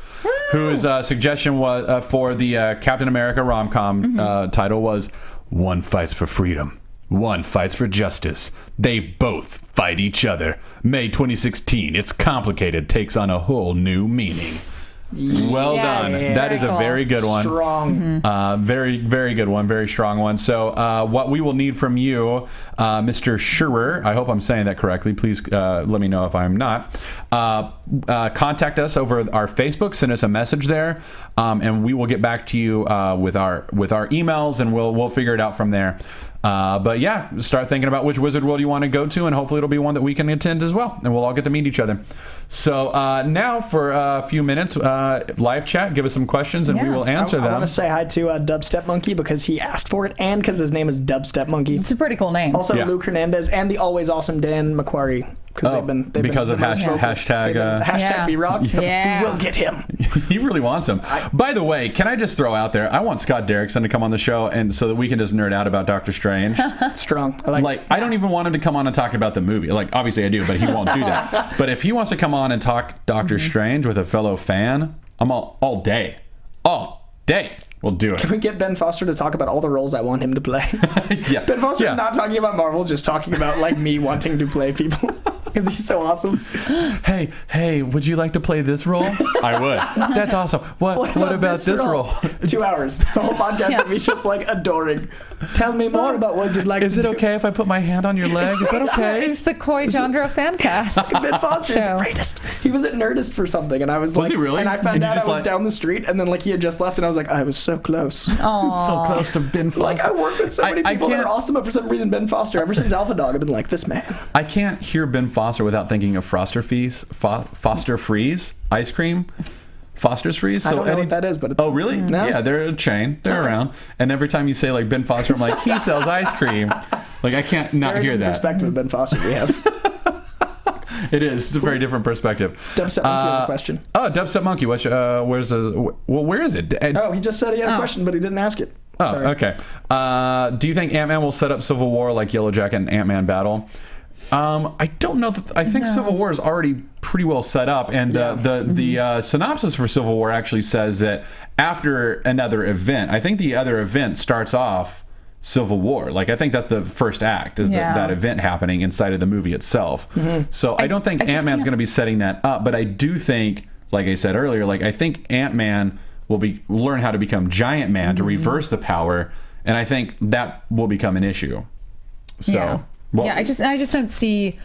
[SPEAKER 2] whose suggestion was for the Captain America rom-com title was "One fights for freedom, one fights for justice. They both fight each other. May 2016. It's complicated. Takes on a whole new meaning." Well done. That is a very good one.
[SPEAKER 4] Strong.
[SPEAKER 2] Very, very good one. Very strong one. So what we will need from you, Mr. Shearer, I hope I'm saying that correctly. Please let me know if I'm not. Contact us over our Facebook. Send us a message there, and we will get back to you with our emails, and we'll figure it out from there. But yeah, start thinking about which Wizard World you want to go to, and hopefully it'll be one that we can attend as well, and we'll all get to meet each other. So now for a few minutes, live chat, give us some questions, and we will answer them.
[SPEAKER 4] I want to say hi to Dubstep Monkey because he asked for it, and because his name is Dubstep Monkey.
[SPEAKER 3] It's a pretty cool name.
[SPEAKER 4] Also, Luke Hernandez and the always awesome Dan McQuarrie.
[SPEAKER 2] Because of hashtag
[SPEAKER 4] B-Rock.
[SPEAKER 3] Yeah.
[SPEAKER 4] We will get him.
[SPEAKER 2] He really wants him. By the way, can I just throw out there, I want Scott Derrickson to come on the show, and so that we can just nerd out about Doctor Strange.
[SPEAKER 4] Strong.
[SPEAKER 2] I don't even want him to come on and talk about the movie. Like, obviously I do, but he won't do that. But if he wants to come on and talk Doctor Strange with a fellow fan, I'm all day. All day. We'll do it.
[SPEAKER 4] Can we get Ben Foster to talk about all the roles I want him to play?
[SPEAKER 2] Yeah.
[SPEAKER 4] Ben Foster not talking about Marvel, just talking about like me wanting to play people. Because he's so awesome.
[SPEAKER 2] Hey, would you like to play this role? I would. That's awesome. What about this role?
[SPEAKER 4] 2 hours. It's a whole podcast of me just like adoring. Tell me more about what you'd like to do.
[SPEAKER 2] Is it okay if I put my hand on your leg? Is that okay?
[SPEAKER 3] It's the Coy Jandreau fan cast.
[SPEAKER 4] Ben Foster is the greatest. He was at Nerdist for something, and I was like,
[SPEAKER 2] was he really?
[SPEAKER 4] And I found out I was down the street, and then like he had just left, and I was like, I was so close.
[SPEAKER 2] So close to Ben Foster.
[SPEAKER 4] Like I work with so many people that are awesome, but for some reason Ben Foster, ever since Alpha Dog, I've been like, this man.
[SPEAKER 2] I can't hear Ben Foster without thinking of Foster Freeze ice cream. Foster's Freeze.
[SPEAKER 4] I don't know what that is, but it's...
[SPEAKER 2] Oh, really?
[SPEAKER 4] No?
[SPEAKER 2] Yeah, they're a chain. They're around. And every time you say like Ben Foster, I'm like, he sells ice cream. Like I can't not hear that.
[SPEAKER 4] Perspective of Ben Foster we have.
[SPEAKER 2] It is. It's a very different perspective.
[SPEAKER 4] Dubstep Monkey has a question.
[SPEAKER 2] Oh, Dubstep Monkey. Where is it?
[SPEAKER 4] He just said he had a question, but he didn't ask it.
[SPEAKER 2] Oh,
[SPEAKER 4] Sorry.
[SPEAKER 2] okay. Do you think Ant-Man will set up Civil War like Yellow Jacket and Ant-Man battle? I don't know. I think Civil War is already pretty well set up, and the synopsis for Civil War actually says that after another event, I think the other event starts off Civil War. Like I think that's the first act is that event happening inside of the movie itself. So I don't think Ant-Man's going to be setting that up, but I do think, like I said earlier, like I think Ant-Man will learn how to become Giant Man to reverse the power, and I think that will become an issue. So. Well,
[SPEAKER 3] I just don't see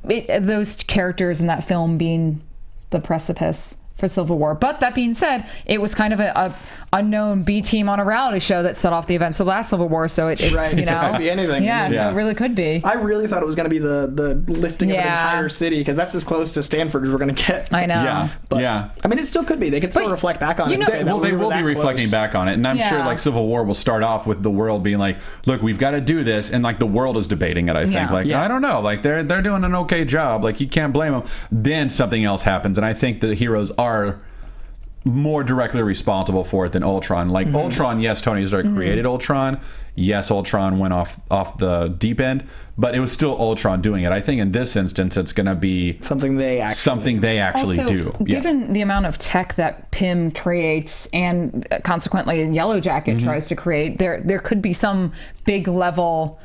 [SPEAKER 3] those characters in that film being the precipice for Civil War. But that being said, it was kind of a unknown B team on a reality show that set off the events of the last Civil War. So it
[SPEAKER 4] you know, it could be anything.
[SPEAKER 3] Yeah, so it really could be.
[SPEAKER 4] I really thought it was going to be the lifting of an entire city, because that's as close to Stanford as we're going to get.
[SPEAKER 3] I know.
[SPEAKER 4] But, I mean, it still could be. They could still reflect back on it. And say
[SPEAKER 2] they will be reflecting back on it, and I'm sure like Civil War will start off with the world being like, look, we've got to do this, and like the world is debating it. I think I don't know, like they're doing an okay job. Like you can't blame them. Then something else happens, and I think the heroes are more directly responsible for it than Ultron. Like Ultron, yes, Tony Stark created Ultron. Yes, Ultron went off the deep end, but it was still Ultron doing it. I think in this instance, it's going to be
[SPEAKER 4] something they actually
[SPEAKER 3] also,
[SPEAKER 2] do.
[SPEAKER 3] Given the amount of tech that Pym creates, and consequently Yellow Jacket tries to create, there could be some big level,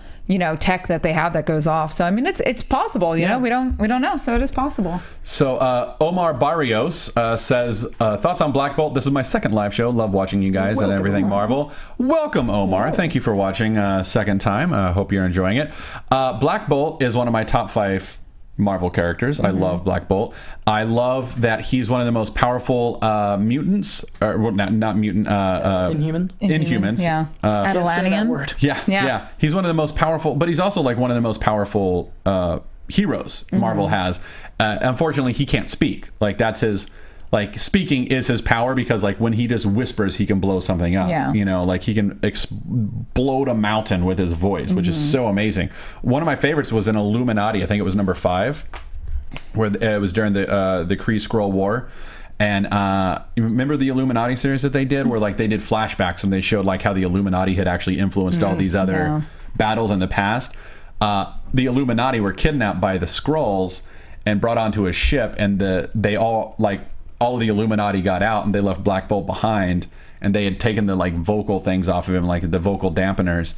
[SPEAKER 3] tech that they have that goes off. So I mean, it's possible. You know, we don't know. So it is possible.
[SPEAKER 2] So Omar Barrios says, thoughts on Black Bolt. This is my second live show. Love watching you guys and everything Marvel. Welcome, Omar. Thank you for watching second time. Hope you're enjoying it. Black Bolt is one of my top 5 Marvel characters. I love Black Bolt. I love that he's one of the most powerful mutants, or well, not mutant, Inhumans.
[SPEAKER 3] Yeah, Atlantean.
[SPEAKER 2] Yeah. He's one of the most powerful, but he's also like one of the most powerful heroes Marvel has. Unfortunately, he can't speak. Like that's his. Like speaking is his power, because like when he just whispers, he can blow something up. Like he can explode a mountain with his voice, which is so amazing. One of my favorites was in Illuminati. I think it was number 5, where it was during the Kree Skrull War. And you remember the Illuminati series that they did, where like they did flashbacks and they showed like how the Illuminati had actually influenced all these other battles in the past, the Illuminati were kidnapped by the Skrulls and brought onto a ship, and all of the Illuminati got out, and they left Black Bolt behind, and they had taken the like vocal things off of him, like the vocal dampeners,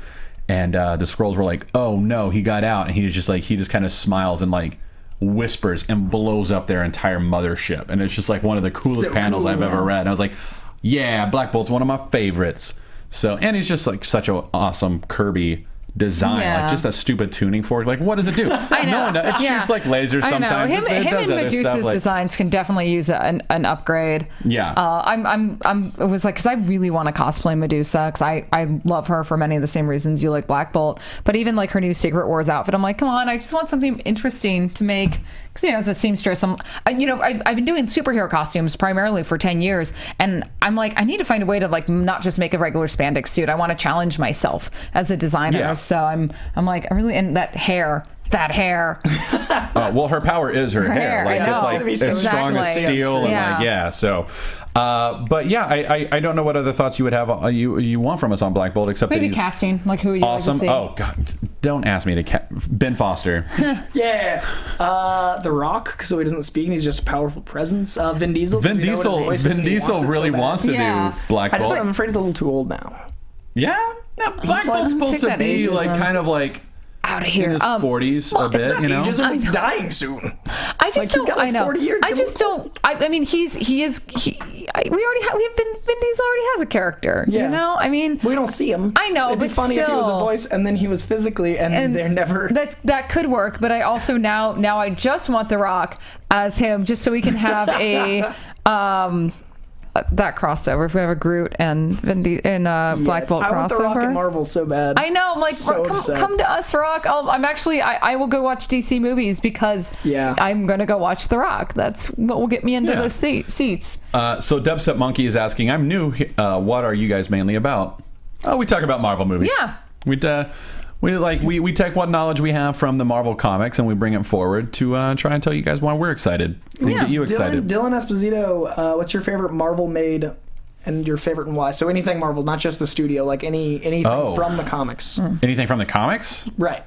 [SPEAKER 2] and the Skrulls were like, oh no, he got out, and he just kind of smiles and like whispers and blows up their entire mothership, and it's just like one of the coolest panels I've ever read. And I was like, yeah, Black Bolt's one of my favorites. So, and he's just like such an awesome Kirby design, like just that stupid tuning fork. Like, what does it do?
[SPEAKER 3] I know.
[SPEAKER 2] No one it shoots like lasers sometimes.
[SPEAKER 3] Him
[SPEAKER 2] it does
[SPEAKER 3] and
[SPEAKER 2] other
[SPEAKER 3] Medusa's
[SPEAKER 2] stuff, like,
[SPEAKER 3] designs can definitely use an upgrade.
[SPEAKER 2] Yeah.
[SPEAKER 3] It was like, because I really want to cosplay Medusa, because I love her for many of the same reasons you like Black Bolt. But even like her new Secret Wars outfit, I'm like, come on, I just want something interesting to make. Because, as a seamstress, I've been doing superhero costumes primarily for 10 years, and I'm like, I need to find a way to like not just make a regular spandex suit. I want to challenge myself as a designer.
[SPEAKER 2] Yeah.
[SPEAKER 3] So I'm like, I really, and that hair.
[SPEAKER 2] Well, her power is her hair. Like, it's like as strong as steel, and so. But yeah, I don't know what other thoughts you would have you want from us on Black Bolt, except
[SPEAKER 3] maybe
[SPEAKER 2] that he's
[SPEAKER 3] casting, like who you
[SPEAKER 2] awesome.
[SPEAKER 3] like to see.
[SPEAKER 2] Oh God, don't ask me to Ben Foster.
[SPEAKER 4] Yeah, The Rock, so he doesn't speak and he's just a powerful presence. Vin Diesel.
[SPEAKER 2] Vin Diesel really wants to do Black Bolt.
[SPEAKER 4] I'm afraid he's a little too old now.
[SPEAKER 2] Yeah, Black Bolt's supposed to be like kind of like
[SPEAKER 3] out of here
[SPEAKER 2] in his 40s a bit,
[SPEAKER 4] He's dying soon.
[SPEAKER 3] I just don't.
[SPEAKER 4] He's got like 40 years.
[SPEAKER 3] I just don't. I mean, Vin Diesel already has a character.
[SPEAKER 4] Yeah.
[SPEAKER 3] I mean,
[SPEAKER 4] we don't see him.
[SPEAKER 3] I know,
[SPEAKER 4] so it'd
[SPEAKER 3] but
[SPEAKER 4] be funny
[SPEAKER 3] still,
[SPEAKER 4] if he was a voice and then he was physically, and they're never.
[SPEAKER 3] That could work, but I also now I just want The Rock as him, just so we can have a that crossover. If we have a Groot and Black Bolt crossover.
[SPEAKER 4] I want The Rock in Marvel so bad.
[SPEAKER 3] I know. I'm like,
[SPEAKER 4] so
[SPEAKER 3] come to us, Rock. I will go watch DC movies because I'm going to go watch The Rock. That's what will get me into those seats.
[SPEAKER 2] So Dubstep Monkey is asking, I'm new. What are you guys mainly about? Oh, we talk about Marvel movies.
[SPEAKER 3] Yeah.
[SPEAKER 2] We take what knowledge we have from the Marvel comics and we bring it forward to try and tell you guys why we're excited and get you excited.
[SPEAKER 4] Dylan Esposito, what's your favorite Marvel made and your favorite and why? So anything Marvel, not just the studio, like anything from the comics.
[SPEAKER 2] Anything from the comics?
[SPEAKER 4] Right.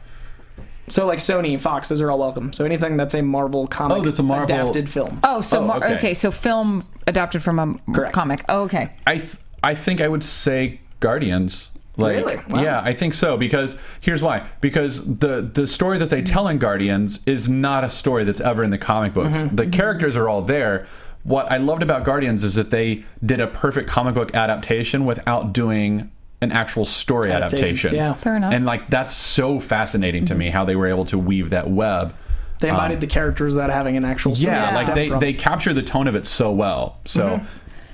[SPEAKER 4] So like Sony, Fox, those are all welcome. So anything that's a Marvel comic,
[SPEAKER 2] that's a Marvel
[SPEAKER 4] adapted film.
[SPEAKER 3] Okay, so film adapted from a comic. Oh, okay.
[SPEAKER 2] I think I would say Guardians.
[SPEAKER 4] Really? Wow.
[SPEAKER 2] Yeah, I think so, because here's why. Because the story that they tell in Guardians is not a story that's ever in the comic books. The characters are all there. What I loved about Guardians is that they did a perfect comic book adaptation without doing an actual story adaptation.
[SPEAKER 4] Yeah,
[SPEAKER 3] fair enough.
[SPEAKER 2] And like that's so fascinating to me how they were able to weave that web.
[SPEAKER 4] They embodied the characters without having an actual story.
[SPEAKER 2] Yeah, like they capture the tone of it so well. So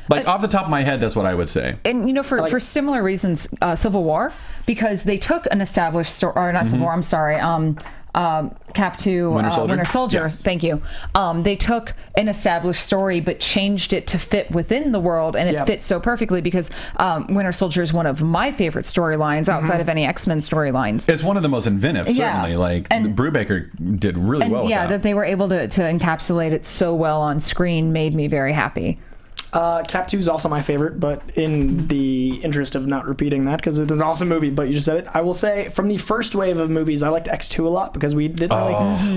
[SPEAKER 2] like off the top of my head, that's what I would say.
[SPEAKER 3] And for similar reasons, Civil War, because they took an established story, or not Civil War, I'm sorry, Cap 2, Winter Soldier.
[SPEAKER 2] Yeah.
[SPEAKER 3] Thank you. They took an established story but changed it to fit within the world, and it fits so perfectly because Winter Soldier is one of my favorite storylines outside of any X-Men storylines.
[SPEAKER 2] It's one of the most inventive, certainly. Like Brubaker did really well with that.
[SPEAKER 3] That they were able to encapsulate it so well on screen made me very happy.
[SPEAKER 4] Cap 2 is also my favorite, but in the interest of not repeating that, because it's an awesome movie, but you just said it, I will say from the first wave of movies, I liked X2 a lot because we didn't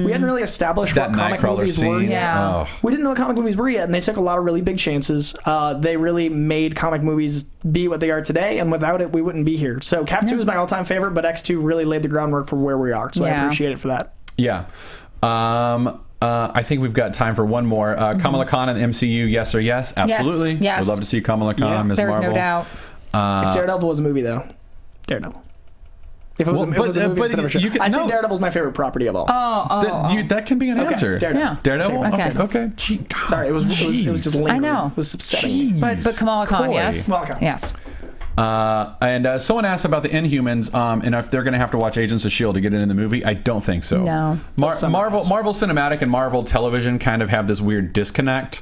[SPEAKER 4] we hadn't really established what comic movies were yet.
[SPEAKER 3] Yeah.
[SPEAKER 4] We didn't know what comic movies were yet, and they took a lot of really big chances. They really made comic movies be what they are today, and without it, we wouldn't be here. So Cap 2 is my all-time favorite, but X2 really laid the groundwork for where we are, so I appreciate it for that.
[SPEAKER 2] Yeah. I think we've got time for one more. Kamala Khan in the MCU, yes or yes? Absolutely.
[SPEAKER 3] Yes.
[SPEAKER 2] I'd love to see Kamala Khan, Ms.
[SPEAKER 3] There's
[SPEAKER 2] Marvel.
[SPEAKER 3] no doubt.
[SPEAKER 4] If Daredevil was a movie, though, Daredevil. If it was a movie instead of a show. I think Daredevil's my favorite property of all.
[SPEAKER 2] That can be an answer.
[SPEAKER 4] Daredevil.
[SPEAKER 3] Yeah.
[SPEAKER 2] Daredevil?
[SPEAKER 3] Okay.
[SPEAKER 4] Sorry, it was just lingering.
[SPEAKER 3] I know.
[SPEAKER 4] It was upsetting.
[SPEAKER 3] But Kamala Khan,
[SPEAKER 2] Coy.
[SPEAKER 3] yes.
[SPEAKER 4] Kamala Khan.
[SPEAKER 3] Yes.
[SPEAKER 2] And someone asked about the Inhumans and if they're going to have to watch Agents of S.H.I.E.L.D. to get it in the movie. I don't think so.
[SPEAKER 3] No.
[SPEAKER 2] Marvel Cinematic and Marvel Television kind of have this weird disconnect.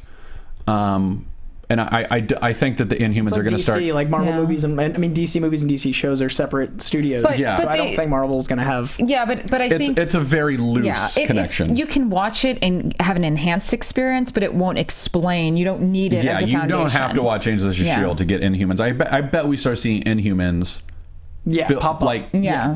[SPEAKER 2] And I think that the Inhumans are going to start...
[SPEAKER 4] like Marvel movies, and DC movies and DC shows are separate studios.
[SPEAKER 3] But
[SPEAKER 4] I don't think Marvel's going to have...
[SPEAKER 3] Yeah, but I think...
[SPEAKER 2] It's a very loose connection.
[SPEAKER 3] You can watch it and have an enhanced experience, but it won't explain. You don't need it as a foundation.
[SPEAKER 2] You don't have to watch Agents of S.H.I.E.L.D. to get Inhumans. I bet we start seeing Inhumans
[SPEAKER 4] pop up.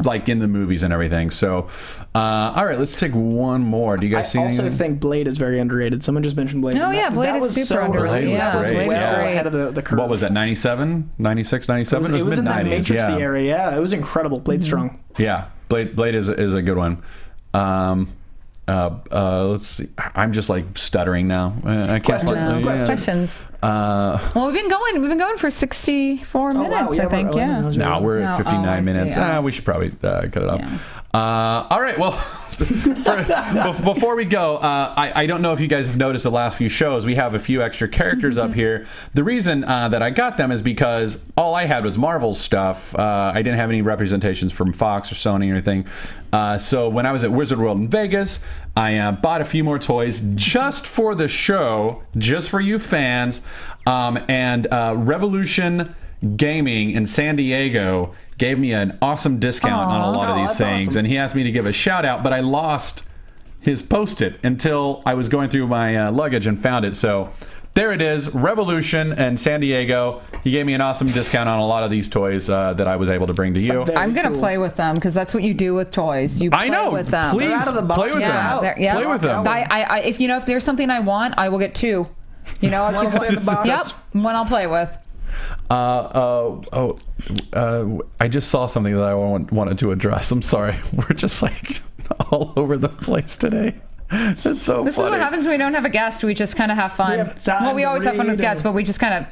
[SPEAKER 2] like in the movies and everything. So, all right, let's take one more. Do you guys see?
[SPEAKER 4] I also
[SPEAKER 2] anything?
[SPEAKER 4] think Blade is very underrated. Someone just mentioned Blade.
[SPEAKER 3] Oh yeah, Blade is super underrated.
[SPEAKER 2] Blade was great.
[SPEAKER 4] Ahead of the curve.
[SPEAKER 2] What was that? 97, 96, 97?
[SPEAKER 4] It was in that
[SPEAKER 2] mid-90s.
[SPEAKER 4] Matrix era. Yeah, it was incredible. Blade strong.
[SPEAKER 2] Yeah, Blade is a good one. Let's see. I'm just like stuttering now. I can't
[SPEAKER 3] Questions. Well, we've been going for 64 minutes. I think. Yeah.
[SPEAKER 2] Now we're at 59 minutes. We should probably cut it off.
[SPEAKER 3] Yeah.
[SPEAKER 2] All right. Well, before we go, I don't know if you guys have noticed the last few shows, we have a few extra characters up here. The reason that I got them is because all I had was Marvel stuff. I didn't have any representations from Fox or Sony or anything. So when I was at Wizard World in Vegas, I bought a few more toys just for the show, just for you fans. And Revolution Gaming in San Diego gave me an awesome discount on a lot of these things. Awesome. And he asked me to give a shout out, but I lost his Post-it until I was going through my luggage and found it. So there it is, Revolution and San Diego. He gave me an awesome discount on a lot of these toys that I was able to bring to you.
[SPEAKER 3] I'm going to play with them because that's what you do with toys. You play with them.
[SPEAKER 2] Please play with them. Play with them.
[SPEAKER 3] If there's something I want, I will get two. I'll keep
[SPEAKER 4] in the box.
[SPEAKER 3] Yep, one I'll play with.
[SPEAKER 2] I just saw something that I wanted to address. I'm sorry. We're just like all over the place today. It's so
[SPEAKER 3] This
[SPEAKER 2] funny.
[SPEAKER 3] is what happens when we don't have a guest. We just kind of have fun. We always have fun with guests, but we just kind of...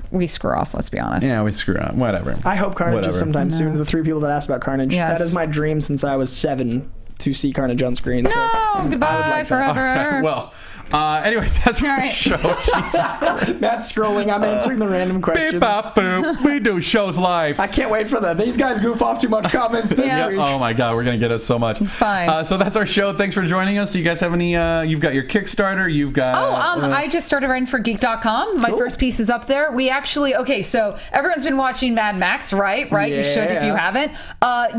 [SPEAKER 3] We screw off, let's be honest.
[SPEAKER 2] Yeah, we screw up. Whatever.
[SPEAKER 4] I hope Carnage is sometime soon. The three people that asked about Carnage.
[SPEAKER 3] Yes.
[SPEAKER 4] That is my dream since I was 7 to see Carnage on screen.
[SPEAKER 3] No,
[SPEAKER 4] so
[SPEAKER 3] goodbye forever.
[SPEAKER 2] Right, well, anyway, that's our show.
[SPEAKER 4] Matt's scrolling. I'm answering the random questions.
[SPEAKER 2] Beep, bop, boop. We do shows live.
[SPEAKER 4] I can't wait for that. These guys goof off too much comments this week.
[SPEAKER 2] Oh my God, we're gonna get us so much.
[SPEAKER 3] It's fine.
[SPEAKER 2] So that's our show. Thanks for joining us. Do you guys have any? You've got your Kickstarter. You've got.
[SPEAKER 3] I just started writing for Geek.com. My first piece is up there. We actually so everyone's been watching Mad Max, right?
[SPEAKER 4] Yeah.
[SPEAKER 3] You should if you haven't.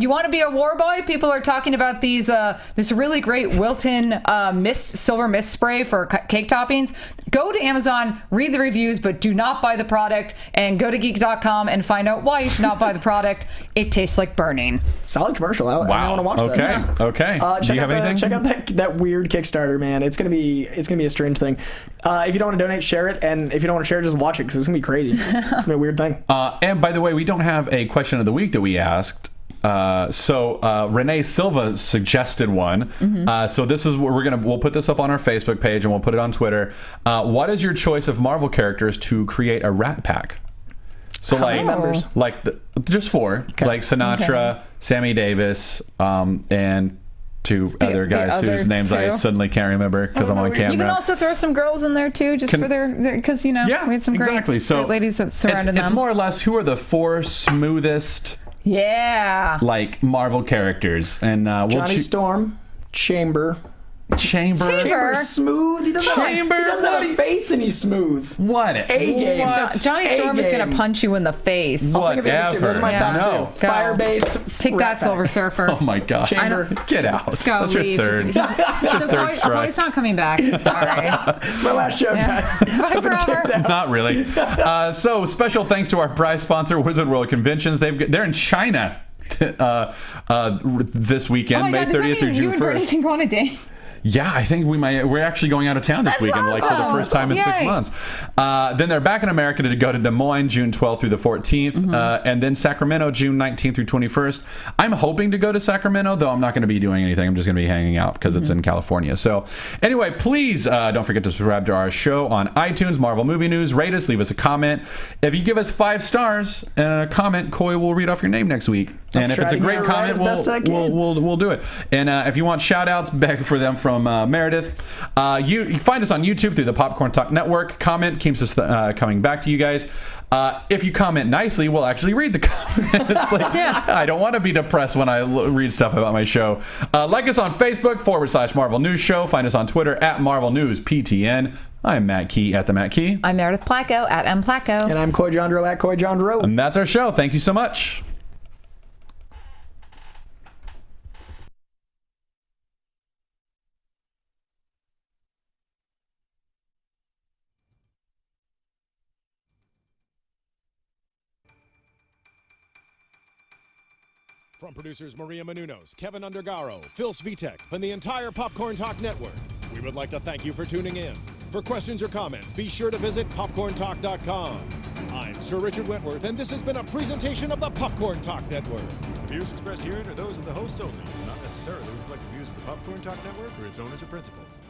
[SPEAKER 3] You want to be a war boy? People are talking about this really great Wilton silver mist spray for cake toppings. Go to Amazon, read the reviews, but do not buy the product, and go to geek.com and find out why you should not buy the product. It tastes like burning.
[SPEAKER 4] Solid commercial. I want to watch that.
[SPEAKER 2] Okay. Do you have anything?
[SPEAKER 4] Check out that weird Kickstarter, man. It's gonna be a strange thing. If you don't want to donate, share it, and if you don't want to share it, just watch it because it's gonna be crazy. It's gonna be a weird thing.
[SPEAKER 2] And by the way, we don't have a question of the week that we asked. So Renee Silva suggested one. So this is what we'll put this up on our Facebook page and we'll put it on Twitter. What is your choice of Marvel characters to create a Rat Pack? So just 4, like Sinatra, Sammy Davis, and 2 other guys whose names I suddenly can't remember because I'm on camera.
[SPEAKER 3] You can also throw some girls in there too, just for their because we had some great ladies that surrounded them.
[SPEAKER 2] It's more or less who are the 4 smoothest.
[SPEAKER 3] Yeah.
[SPEAKER 2] Like Marvel characters. And
[SPEAKER 4] Johnny Storm, Chamber smooth. He doesn't have a face and he's smooth.
[SPEAKER 2] What?
[SPEAKER 4] A-game.
[SPEAKER 3] Johnny Storm is going to punch you in the face.
[SPEAKER 2] Whatever.
[SPEAKER 4] Those are my top 2. Fire-based.
[SPEAKER 3] Take that, Silver Surfer.
[SPEAKER 2] Oh my God.
[SPEAKER 4] Chamber.
[SPEAKER 2] Get out.
[SPEAKER 3] Let's go.
[SPEAKER 2] That's your
[SPEAKER 3] leave.
[SPEAKER 2] third.
[SPEAKER 3] He's not coming back. Sorry.
[SPEAKER 4] It's my last show, guys.
[SPEAKER 3] Bye forever.
[SPEAKER 2] Not really. So special thanks to our prize sponsor, Wizard World Conventions. They're in China this weekend, May 30th through June 1st.
[SPEAKER 3] You and Bernie can go on a date.
[SPEAKER 2] Yeah, I think we're actually going out of town this weekend,
[SPEAKER 3] awesome.
[SPEAKER 2] like for the first time in 6 months. Then they're back in America to go to Des Moines, June 12th through the 14th, and then Sacramento, June 19th through 21st. I'm hoping to go to Sacramento, though I'm not going to be doing anything. I'm just going to be hanging out because it's in California. So anyway, please don't forget to subscribe to our show on iTunes, Marvel Movie News. Rate us, leave us a comment. If you give us 5 stars and a comment, Coy will read off your name next week. And if it's a great comment, we'll do it. And if you want shout outs, beg for them from Meredith. You can find us on YouTube through the Popcorn Talk Network. Comment keeps us coming back to you guys. If you comment nicely, we'll actually read the comments. I don't want to be depressed when I read stuff about my show. Like us on Facebook /Marvel News Show. Find us on Twitter @Marvel News PTN. I'm Matt Key @the Matt Key.
[SPEAKER 3] I'm Meredith Placko @MPlacko.
[SPEAKER 4] And I'm Coy Jandreau @Coy Jandreau.
[SPEAKER 2] And that's our show. Thank you so much.
[SPEAKER 1] From producers Maria Menounos, Kevin Undergaro, Phil Svitek, and the entire Popcorn Talk Network, we would like to thank you for tuning in. For questions or comments, be sure to visit popcorntalk.com. I'm Sir Richard Wentworth, and this has been a presentation of the Popcorn Talk Network.
[SPEAKER 5] The views expressed herein are those of the hosts only, and not necessarily reflect the views of the Popcorn Talk Network or its owners or principals.